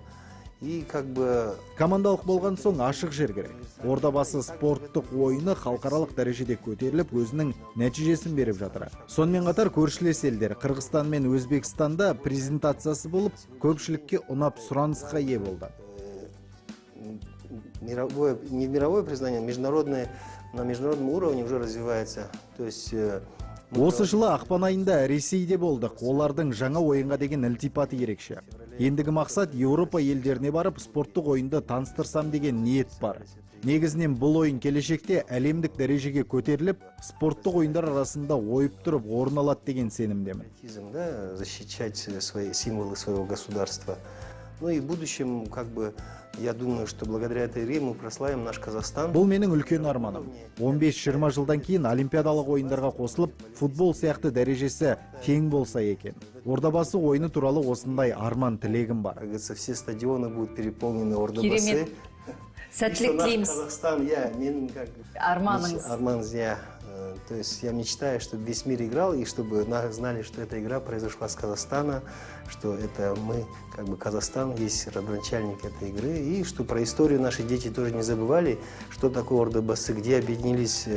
И как бы... Командалық болған соң ашық жер керек. Ордабасы спорттық ойыны халықаралық дәрежеде көтеріліп, өзінің нәтижесін беріп жатыр. Сонымен қатар көршілес елдер Қырғызстан мен Өзбекстанда презентациясы болып, көпшілікке ұнап сұранысқа ие болды. Не мировое признание, международное, на международном уровне уже развивается. То есть... Осы жылы ақпан айында Ресейде болдық. Олардың жаңа ойынға деген ілтипаты ерекше. Ендігі мақсат Еуропа елдеріне барып спорттық ойынды таныстырсам деген ниет бар. Негізінен бұл ойын келешекте әлемдік дәрежеге көтеріліп, спорттық ойындар арасында ойып тұрып орын алады деген сенімдемін. Да, защищать свои символы своего государства. Ну и в будущем, как бы, я думаю, что благодаря этой игре мы прославим наш Казахстан. Бұл менің үлкен арманым. 15-20 жылдан кейін олимпиадалық ойындарға қосылып, футбол сияқты дәрежесі тең болса екен. Ордабасы ойыны туралы осындай арман тілегім бар. Все стадионы будут переполнены Ордабасы. Сәттілік тілейміз. Казахстан, арманыңыз, то есть я мечтаю, чтобы весь мир играл, и чтобы знали, что эта игра произошла с Казахстана, что это мы, как бы Казахстан, есть родоначальник этой игры, и что про историю наши дети тоже не забывали, что такое Ордабасы, где объединились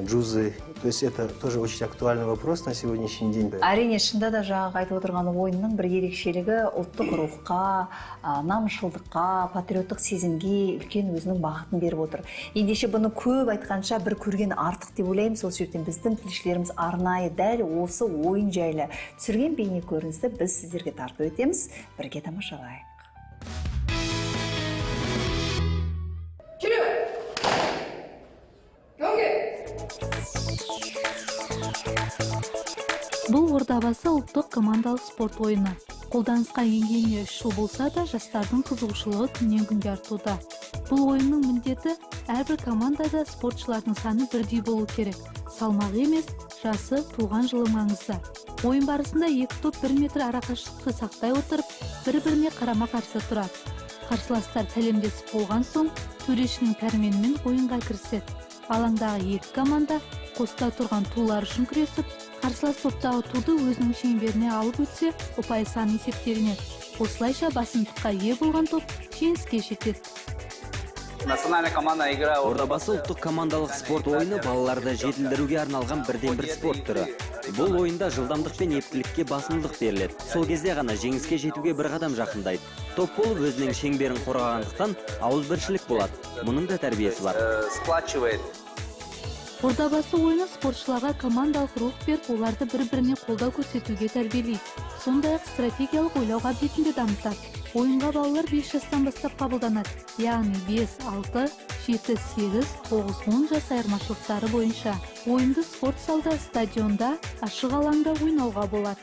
джузы. То есть это тоже очень актуальный вопрос на сегодняшний день. Әрине, шында да жаңағы айтып отырған ойынның бір ерекшелігі ұлттық рухқа, намысшылдыққа, патриоттық сезімге үлкен өзінің бағытын беріп отыр. Ендеше бұны көп айтқанша бір көрген артық деп ойлаймын. Сол себептен біздің тілшілеріміз арнайы дәл осы ойын жайлы түсірген бейне көріністі біз сіздерге тарту етеміз. Бірге тамашалайық. Бұл Ордабасы ұлттық командалық спорт ойыны. Қолданысқа енгеніне 3 жыл болса да, жастардың қызығушылығы күннен күнге артуда. Бұл ойынның міндеті әрбір командада спортшылардың саны бірдей болу керек. Салмағы емес, жасы, туған жылы маңызды. Ойын барысында 2 топ 1 метр арақашықтықты сақтай отырып, бір-біріне қарама-қарсы тұрады. Қарсыластар сәлемдесіп болған соң, төрешінің пәрменімен ойынға кіріседі. Алаңдағы 2 команда қоста тұрған тулар үшін күресіп, қарсылас топтағы туды өзінің шеңберіне алып өтсе, ұпай саны есептелінеді. Осылайша басымдыққа ие болған топ жеңіске жетеді. Национальная командная игра Ордабасы ұлттық командалық спорт ойыны балаларды жетілдіруге арналған бірден-бір спорт түрі. Бұл ойында жылдамдық пен ептілікке басымдық беріледі. Сол кезде ғана жеңіске жетуге бір қадам жақындайды. Топ болып өзінің шеңберін қорғағандықтан ауызбіршілік болады. Мұның да тәрбиесі бар. Ордабасы ойыны спортшыларға командалық рух беріп, оларды бір-біріне қолдау көрсетуге тәрбиелейді. Сондай-ақ стратегиялық ойлау қабілетін де дамытады. Ойынға балалар 5 жастан бастап қабылданады. Яғни 5, 6, 7, 8, 9, 10 жас айырмашылықтары бойынша. Ойынды спорт залда, стадионда, ашық алаңда ойнауға болады.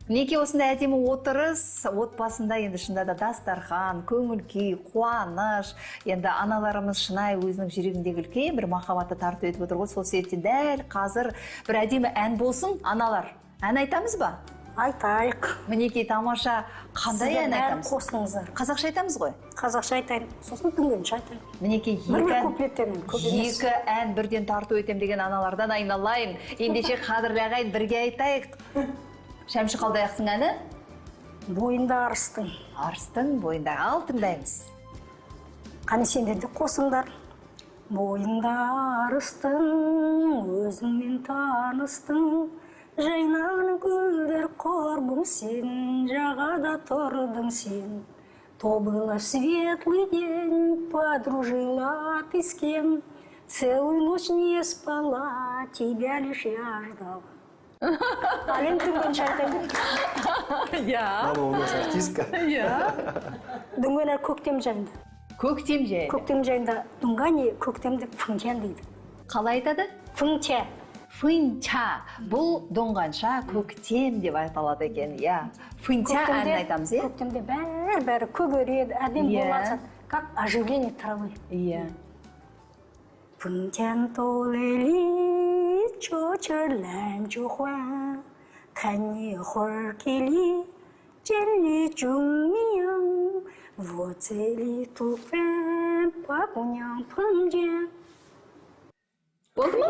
Неке осындай әдемі отырыс, отбасында енді шында да дастархан, көңіл күй, қуаныш, енді аналарымыз шынай өзінің жүрегіндегі үлкен бір махаббатты тарту етіп отыр ғой. Сол себептен дәл қазір бір әдемі ән болсын, аналар. Ән айтамыз ба? Айтайық. Мінекей тамаша, қандай ән айтамыз? Қосыңыздар. Қазақша айтамыз ғой? Қазақша айтайын, сосын дүнгенше айтайын. Мінекей екі ән бірден тарту етем деген аналардан айналайын. Ендеше қадірлі ағайын бірге айтайық. Шәмші қалдаяқсың әні? Бойында арыстың. Арыстың бойында. Ал тыңдаймыз. Қане сендерді қосыңдар. Бойында арыстың, өзіңмен таныстың. Жайнаған гүлдер қорбың сен, жағада тұрдың сен. То было светлый день, подружила ты с кем. Целую ночь не спала, тебя лишь я ждала. Ален дүнгенше айтайын. Мама у нас артистка. Дүнген көктем жайында. Көктем жайында? Көктем жайында. Дүнгане көктемді фыңчан дейді. Қалай айтады? Фыңча. Фыңча. Бұл доңғанша көктем деп айталады екен. Фыңча әнін айтамыз, е? Көктемде бәрі көгереді, әдем боласың. Как оживление травы. Фыңчан толели, чочырлан чухуа, кәне хор кели, жәлі жүмияң, воцели туфен, папуняң пымжен. Болды ма?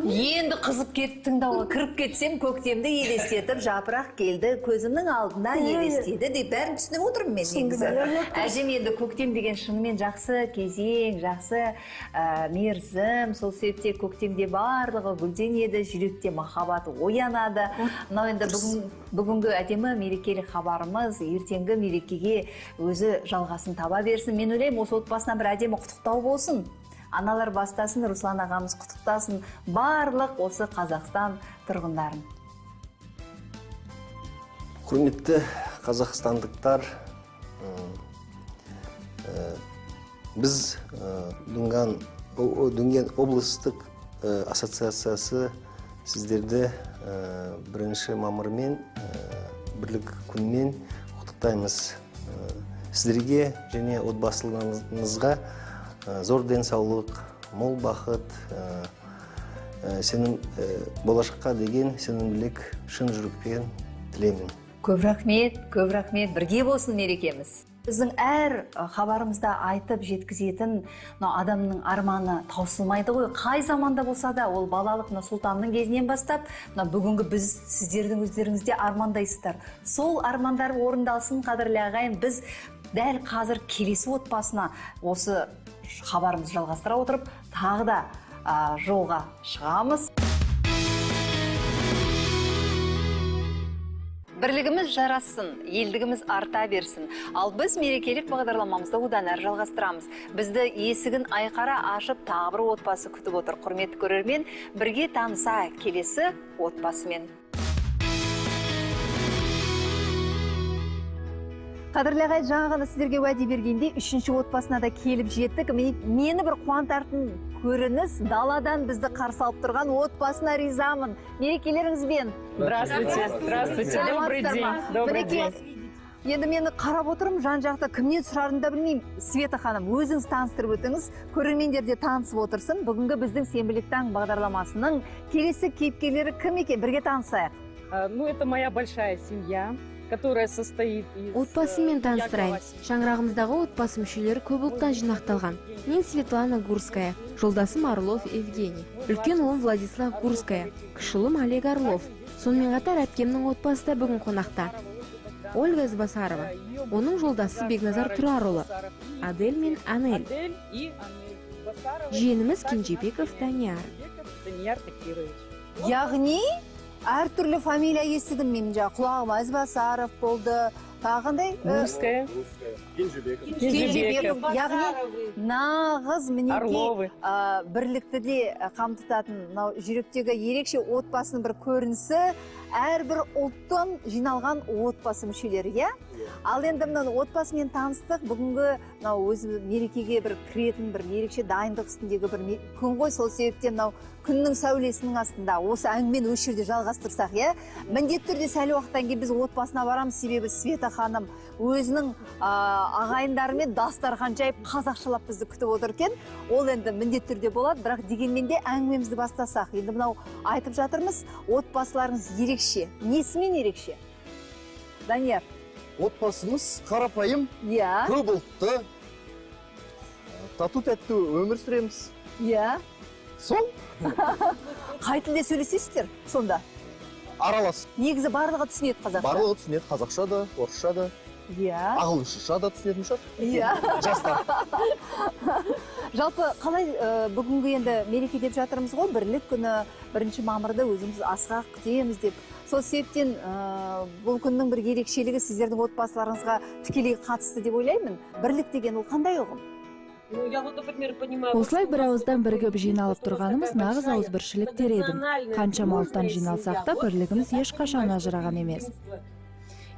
Енді қызып кетіп тыңдауға кіріп кетсем, көктемді елестетіп, жапырақ келді, көзімнің алдында елестеді деп бәрін түсініп отырмын мен негізі. Әжем енді көктем деген шынымен жақсы кезең, жақсы мерзім, сол себепте көктемде барлығы гүлденеді, жүректе махаббат оянады. Мынау енді бүгінгі әдемі мерекелік хабарымыз ертеңгі мерекеге өзі жалғасын таба берсін. Мен ойлаймын, осы отбасына бір әдемі құттықтау болсын. Аналар бастасын, Руслан ағамыз құттықтасын барлық осы Қазақстан тұрғындарын. Құрметті қазақстандықтар, біз Дүнген облыстық ассоциациясы сіздерді 1 мамырмен бірлік күнмен құттықтаймыз. Сіздерге және отбасыларыңызға зор денсаулық, мол бақыт, болашаққа деген сенімділік шын жүрекпен тілеймін. Көп рахмет, бірге болсын мерекеміз. Біздің әр хабарымызда айтып жеткізетін адамның арманы таусылмайды ғой. Қай заманда болса да, ол балалық Сұлтанның кезінен бастап, бүгінгі біз сіздердің өздеріңізде армандайсыздар. Сол армандар орындалсын, қадірлі ағайын. Біз дәл қазір келесі отбасына осы хабарымызды жалғастыра отырып, тағы да жолға шығамыз. Бірлігіміз жарассын, елдігіміз арта берсін. Ал біз мерекелік бағдарламамызды одан әрі жалғастырамыз. Бізді есігін айқара ашып, тағы бір отбасы күтіп отыр. Құрметті көрермен, бірге таныса келесі отбасымен. Қадірлі ағай, жаңа ғана сіздерге уәде бергенде 3-ші отбасына да келіп жеттік. Мені бір қуантатын көрініс, даладан бізді қарсы алып тұрған отбасына ризамын. Мерекелеріңізбен. Здравствуйте. Добрый день. Енді мені қарап отырым, жан-жақта кімнен сұрарын да білмеймін. Света ханым, өзіңіз таныстырып өтіңіз, көрермендер де танысып отырсын. Бүгінгі біздің Сенбілік таң бағдарламасының келесі кейіпкерлері кім екен? Бірге танысайық. Это моя большая семья, которая состоит из... Отбасымен таныстырайын. Шаңырағымыздағы отбасы мүшелері көп ұлттан жинақталған. Мен Светлана Гурская, жолдасым Орлов Евгений, үлкен ұлым Владислав Гурская, кіші ұлым Олег Орлов. Сонымен қатар әпкемнің отбасы да бүгін қонақта. Ольга Избасарова, оның жолдасы Бекназар Тұрарұлы, Адель мен Анель. Жиеніміз Кенжебеков Данияр. Яғни әртүрлі фамилия естідім мен құлағыма. Избасаров болды, тағындай? Гурская. Кенжебеков. Яғни нағыз мінекей бірлікті де қамтытатын жүректегі ерекше отбасының бір көрінісі, әрбір ұлттан жиналған отбасы мүшелері, Ал енді отбасымен таныстық, бүгінгі өзі мерекеге бір кіретін, бір ерекше дайындық үстіндегі бір күн ғой, сол себептен күннің сәулесінің астында осы әңгімені осы жерде жалғастырсақ, міндетті түрде сәл уақыттан кейін біз отбасына барамыз, себебі Света ханым өзінің ағайындарымен дастархан жайып қазақшалап бізді күтіп отыр екен. Ол енді міндетті түрде болады, бірақ дегенмен де әңгімемізді бастасақ, енді айтып жатырмыз, отбасыларыңыз ерекше. Несімен ерекше? Данияр. Отбасымыз қарапайым, көп ұлтты, тату-тәтті өмір сүреміз. Сол? Қай тілде сөйлесесіздер сонда? Аралас. Негізі барлығы түсінеді қазақша? Барлығы түсінеді, қазақша да, орысша да, ағылшынша да түсінетін шығар. Жастар. Жалпы қалай бүгінгі енді мереке деп жатырмыз ғой, бірлік күні 1 мамырда өзіміз асқақ күтеміз деп. Сол себептен бұл күннің бір ерекшелігі сіздердің отбасыларыңызға тікелей қатысты деп ойлаймын. Бірлік деген ол қандай ұғым? Осылай бір ауыздан бірігіп жиналып тұрғанымыз нағыз ауызбіршіліктер еді. Қаншама ұлттан жиналсақ та бірлігіміз ешқашан ажыраған емес.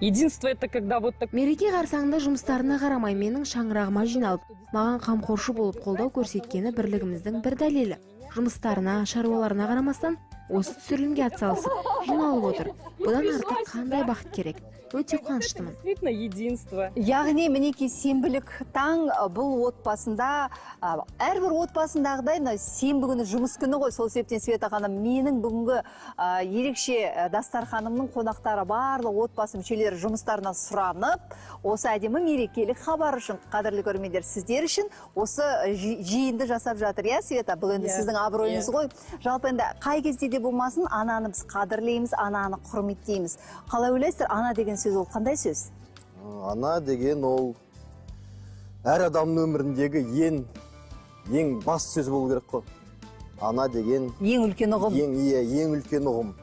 Единство это когда вот так... Мереке қарсаңында жұмыстарына қарамай менің шаңырағыма жиналып, маған қамқоршы болып қолдау көрсеткені бірлігіміздің бір дәлелі. Жұмыстарына, шаруаларына қарамастан осы түсірілімге атсалысып, жиналып отыр. Бұдан артық қандай бақыт керек? Өте қуаныштымын. Действительно единство. Яғни мінекей Сенбілік таң бұл отбасында, әрбір отбасындағыдай сенбі күні жұмыс күні ғой. Сол себептен Света ханым, менің бүгінгі ерекше дастарханымның қонақтары барлық отбасы мүшелері жұмыстарынан сұранып, осы әдемі мерекелік хабар үшін, қадірлі көрермендер, сіздер үшін осы жиынды жасап жатыр. Света, бұл енді сіздің абыройыңыз ғой. Жалпы енді қай кезде де болмасын, ананы біз қадірлейміз, ананы құрметтейміз. Қалай ойлайсыздар, ана деген сөз ол қандай сөз? Ана деген ол әр адамның өміріндегі ең бас сөз болу керек қой. Ана деген ең үлкен ұғым. Ең үлкен ұғым.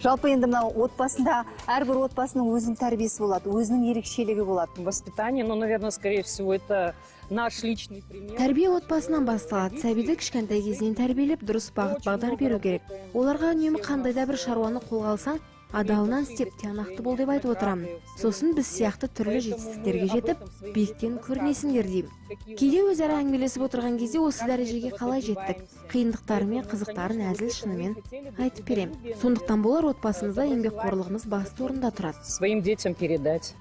Жалпы енді отбасында әрбір отбасының өзінің тәрбиесі болады, өзінің ерекшелігі болады. Воспитание, наверное, скорее всего, это наш личный пример. Тәрбие отбасынан басталады. Сәбиді кішкентай кезінен тәрбиелеп, дұрыс бағыт бағдар беру керек. Оларға үнемі қандай да бір шаруаны қолға алсаң, адалынан істеп тиянақты бол деп айтып отырамын. Сосын біз сияқты түрлі жетістіктерге жетіп, биіктен көрінесіңдер деймін. Кейде өзара әңгімелесіп отырған кезде осы дәрежеге қалай жеттік, қиындықтары мен қызықтарын әзіл шынымен айтып беремін. Сондықтан болар отбасымызда еңбекқорлығымыз басты орында тұрады. Своим детям передать.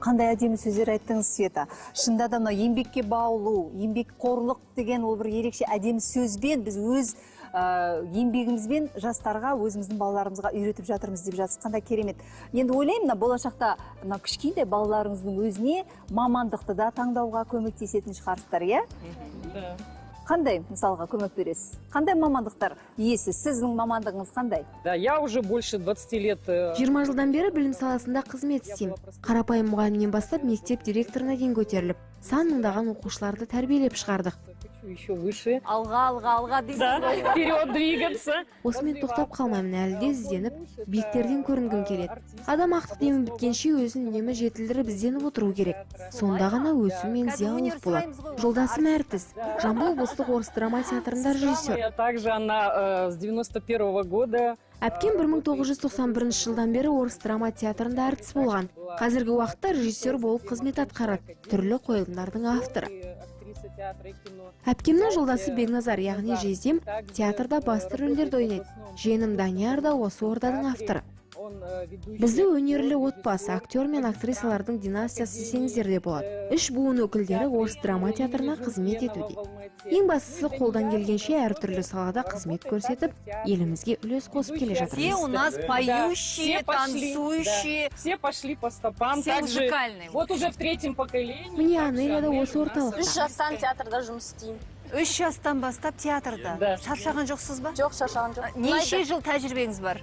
Қандай әдемі сөздер айттыңыз, Света. Шынында да мынау еңбекке баулу, еңбекқорлық деген ол бір ерекше әдемі сөзбен біз өз еңбегімізбен жастарға, өзіміздің балаларымызға үйретіп жатырмыз деп жатсыз. Қандай керемет. Енді ойлаймын, болашақта кішкентай балаларыңыздың өзіне мамандықты да таңдауға көмектесетін шығарсыздар, иә? Қандай мысалға көмек бересіз? Қандай мамандықтар иесі? Сіздің мамандығыңыз қандай? Да, я уже больше 20 лет. 20 жылдан бері білім саласында қызмет істеймін. Қарапайым мұғалімнен бастап мектеп директорына дейін көтеріліп, сан мыңдаған оқушыларды тәрбиелеп шығардық. Еще выше. Алға дейсіз ғой. Вперед двигаться. Осымен тоқтап қалмаймын, әлі де ізденіп, биіктерден көрінгім келеді. Адам ақтық демі біткенше өзін үнемі жетілдіріп ізденіп отыру керек. Сонда ғана өсу мен зиялылық болады. Жолдасым әртіс, Жамбыл облыстық орыс драма театрында режиссер. Также она с 91 года. Әпкем 1991 жылдан бері орыс драма театрында әртіс болған. Қазіргі уақытта режиссер болып қызмет атқарады, түрлі қойылымдардың авторы. Әпкемнің жолдасы Бекназар, яғни жездем, театрда басты рөлдерді ойнайды. Жиенім Данияр да осы орданың авторы. Бізді өнерлі отбасы, актер мен актрисалардың династиясы десеңіздер де болады. 3 буын өкілдері орыс драма театрына қызмет етуде. Ең бастысы қолдан келгенше әртүрлі салада қызмет көрсетіп, елімізге үлес қосып келе жатырмыз. Все у нас поющие, танцующие. Все пошли по стопам. Все музыкальные. Вот уже в 3-м поколении. Міне Анеля да осы орталықта. 3 жастан театрда жұмыс істеймін. 3 жастан бастап театрда. Шаршаған жоқсыз ба? Жоқ, шаршаған жоқ. Неше жыл тәжірибеңіз бар?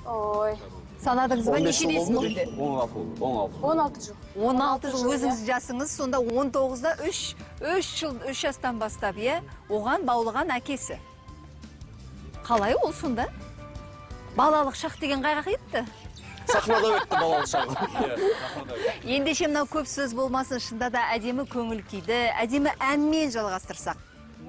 Ой. Санадыңыз ба, нешедесіз бүгінде? 16 жыл. 16 жыл өзіңіз жасыңыз, сонда 19-да 3 жастан бастап, е? Оған баулыған әкесі. Қалай ол сонда? Балалық шақ деген қайға кетті? Сахнада өтті балалық шағы. Ендеше мынау көп сөз болмасын, шында да әдемі көңіл күйді, әдемі әнмен жалғастырсақ.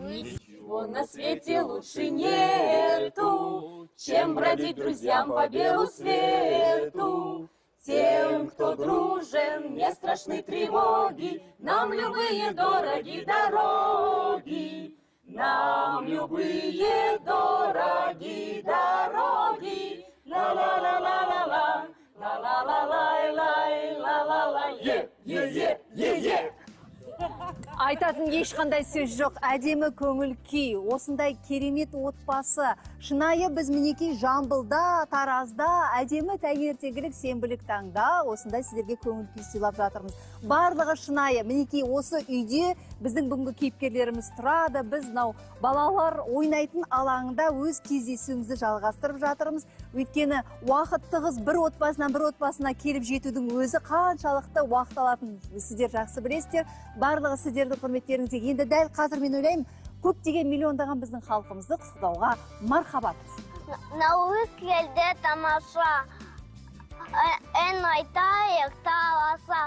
Ничего на свете лучше нету, чем бродить друзьям по белу свету. Тем, кто дружен, не страшны тревоги, нам любые дороги дороги. Нам любые дороги дороги. Ла-ла-ла-ла-ла-ла, ла-ла-ла-лай-лай, ла-ла-ла. Айтатын ешқандай сөз жоқ, әдемі көңіл күй, осындай керемет отбасы. Шынайы біз мінекей Жамбылда, Таразда, әдемі таңертеңгілік сенбілік таңда осындай сіздерге көңіл күй сыйлап жатырмыз. Барлығы шынайы, мінекей осы үйде біздің бүгінгі кейіпкерлеріміз тұрады. Біз балалар ойнайтын алаңында өз кездесуімізді жалғастырып жатырмыз. Өйткені уақыт тығыз бір отбасына келіп жетудің өзі қаншалықты уақыт алатын сіздер жақсы білесіздер. Барлығы сіздердің құрметтеріңізге. Енді дәл қазір мен ойлаймын, көптеген миллиондаған біздің халқымызды құттықтауға мархабат. Наурыз келді тамаша, ән айтайық таласа,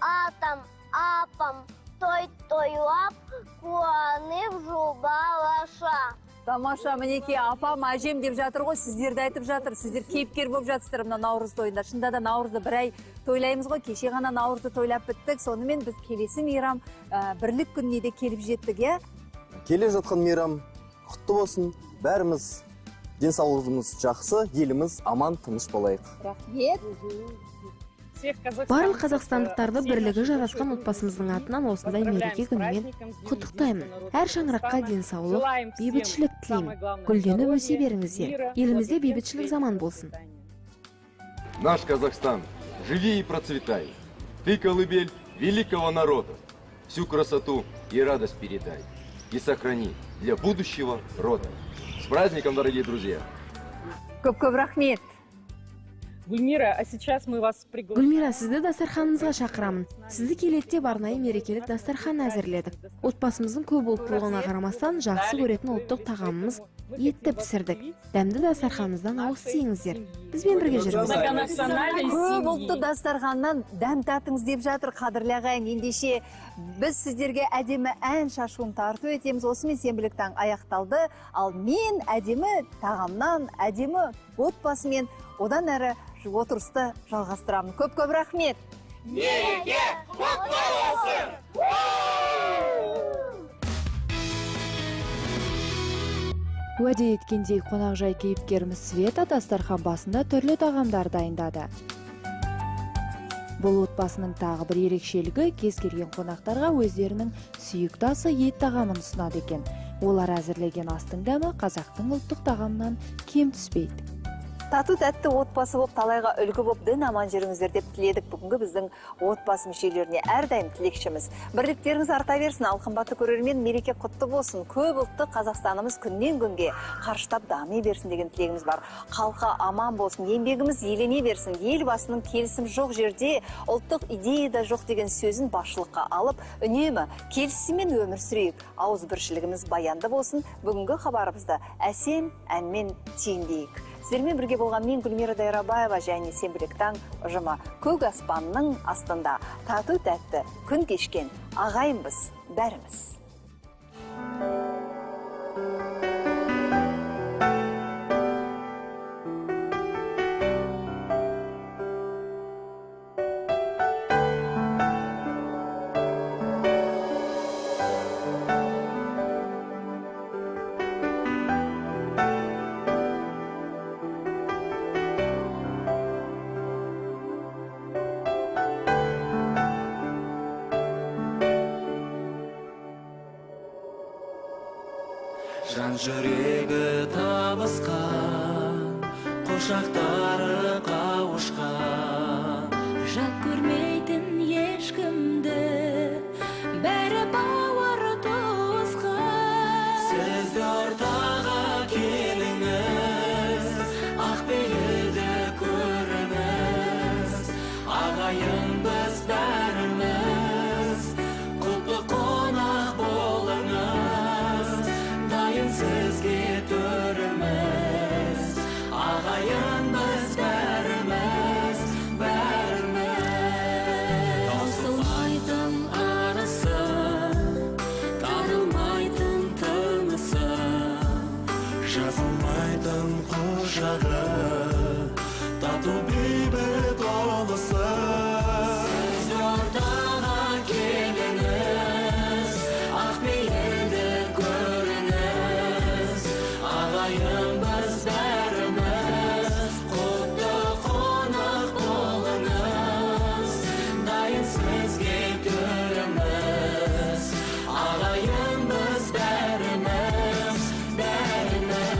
атам, апам, той-тойлап, қуанып жұбалаша. Тамаша, мінекей апам, әжем деп жатыр ғой, сіздерді айтып жатыр. Сіздер кейіпкер болып жатсыздар мына наурыз тойында. Шында да наурызды бір ай тойлаймыз ғой, кеше ғана наурызды тойлап біттік. Сонымен біз келесі мейрам бірлік күніне де келіп жеттік, е? Келе жатқан мейрам құтты болсын. Бәріміз денсаулығымыз жақсы, еліміз аман, тыныш болайық. Рахмет. Барлық қазақстандықтарды бірлігі жарасқан отбасымыздың атынан осындай мереке күнімен құттықтаймын. Әр шаңыраққа денсаулық, бейбітшілік тілеймін. Гүлденіп өсе беріңіздер. Елімізде бейбітшілік заман болсын. Наш Казахстан, живи и процветай. Ты колыбель великого народа. Всю красоту и радость передай. И сохрани для будущего рода. С праздником, дорогие друзья! Көп-көп рахмет. Гүлмира, а сейчас мы вас приглашаем. Гүлмира, сізді дастарханымызға шақырамын. Сізді келетте арнайы мерекелік дастархан әзірледік. Отбасымыздың көп ұлттылығына қарамастан жақсы көретін ұлттық тағамымыз етті пісірдік. Дәмді дастарханымыздан ауыз тиіңіздер. Бізбен бірге жүріңіз. Көп ұлтты дастарханнан дәм татыңыз деп жатыр қадірлі ағайын. Ендеше біз сіздерге әдемі ән шашуын тарту етеміз. Осымен сенбілік таң аяқталды. Ал мен әдемі тағамнан, әдемі отбасымен одан әрі отырысты жалғастырамын. Көп рахмет. Неге құтты болсын! Уәде еткендей қонақжай кейіпкеріміз Света дастархан басында түрлі тағамдар дайындады. Бұл отбасының тағы бір ерекшелігі кез келген қонақтарға өздерінің сүйікті асы ет тағамын ұсынады екен. Олар әзірлеген астың дәмі қазақтың ұлттық тағамынан кем түспейді. Тату тәтті отбасы болып, талайға үлгі болып, дін аман жүріңіздер деп тіледік. Бүгінгі біздің отбасы мүшелеріне әрдайым тілекшіміз. Бірліктеріңіз арта берсін, ал қымбатты көрермен, мереке құтты болсын. Көп ұлтты Қазақстанымыз күннен күнге қарыштап дами берсін деген тілегіміз бар. Халқы аман болсын, еңбегіміз елене берсін. Елбасының келісім жоқ жерде ұлттық идея да жоқ деген сөзін басшылыққа алып, үнемі келісіммен өмір сүрейік. Ауызбіршілігіміз баянды болсын. Бүгінгі хабарымызды әсем әнмен түйіндейік. Сіздермен бірге болған мен Гүлмира Дайрабаева және Сенбілік таң ұжымы көк аспанның астында тату тәтті күн кешкен ағайынбыз бәріміз. Жан жүрегі табысқан, қошақтары қауышқан. Жат көрмейтін ешкімді, бәрі бауыр туысқан. Сізді ортаға келіңіз, ақпейілді көріңіз. Ағайынбыз бәріміз, құтты қонақ болыңыз. Дайын сізге төріміз, ағайынбыз бәріміз, бәріміз. Таусылмайтын арысы, тарылмайтын тынысы, жазылмайтын құшағы, тату бейбіт олысы. Сіз ортаға келіңіз, ақпейілді көріңіз. Ағайынбыз бәріміз, құтты қонақ болыңыз. Дайын сізге төріміз, ағайынбыз бәріміз, бәріміз.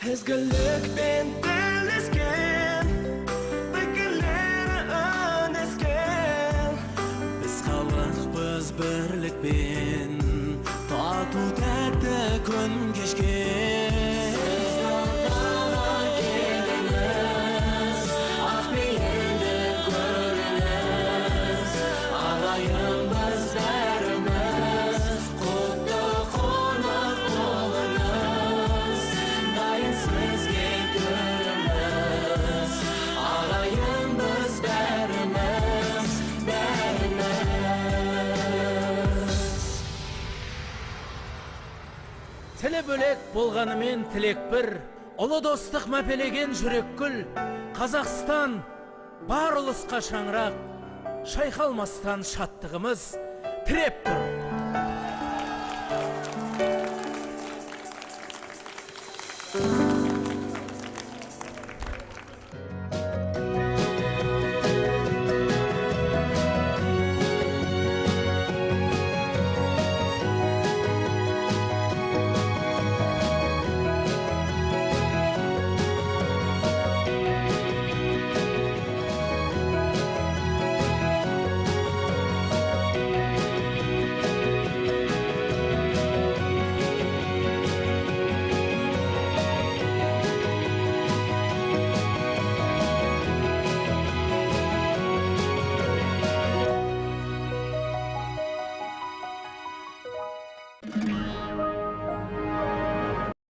Ізгілікпен тілескен, пікірлері үндескен. Біз халықпыз бірлікпен, тату тәтті күн кешкен. Сіз ортаға келіңіз, ақпейілді көріңіз. Ағайынбыз бәріміз, құтты қонақ болыңыз. Дайын сізге төріміз, ағайынбыз бәріміз, бәріміз. Тілі бөлек болғанымен тілек бір, ұлы достық мәпелеген жүрек гүл. Қазақстан бар ұлысқа шаңырақ, шайқалмастан шаттығымыз тіреп тұр.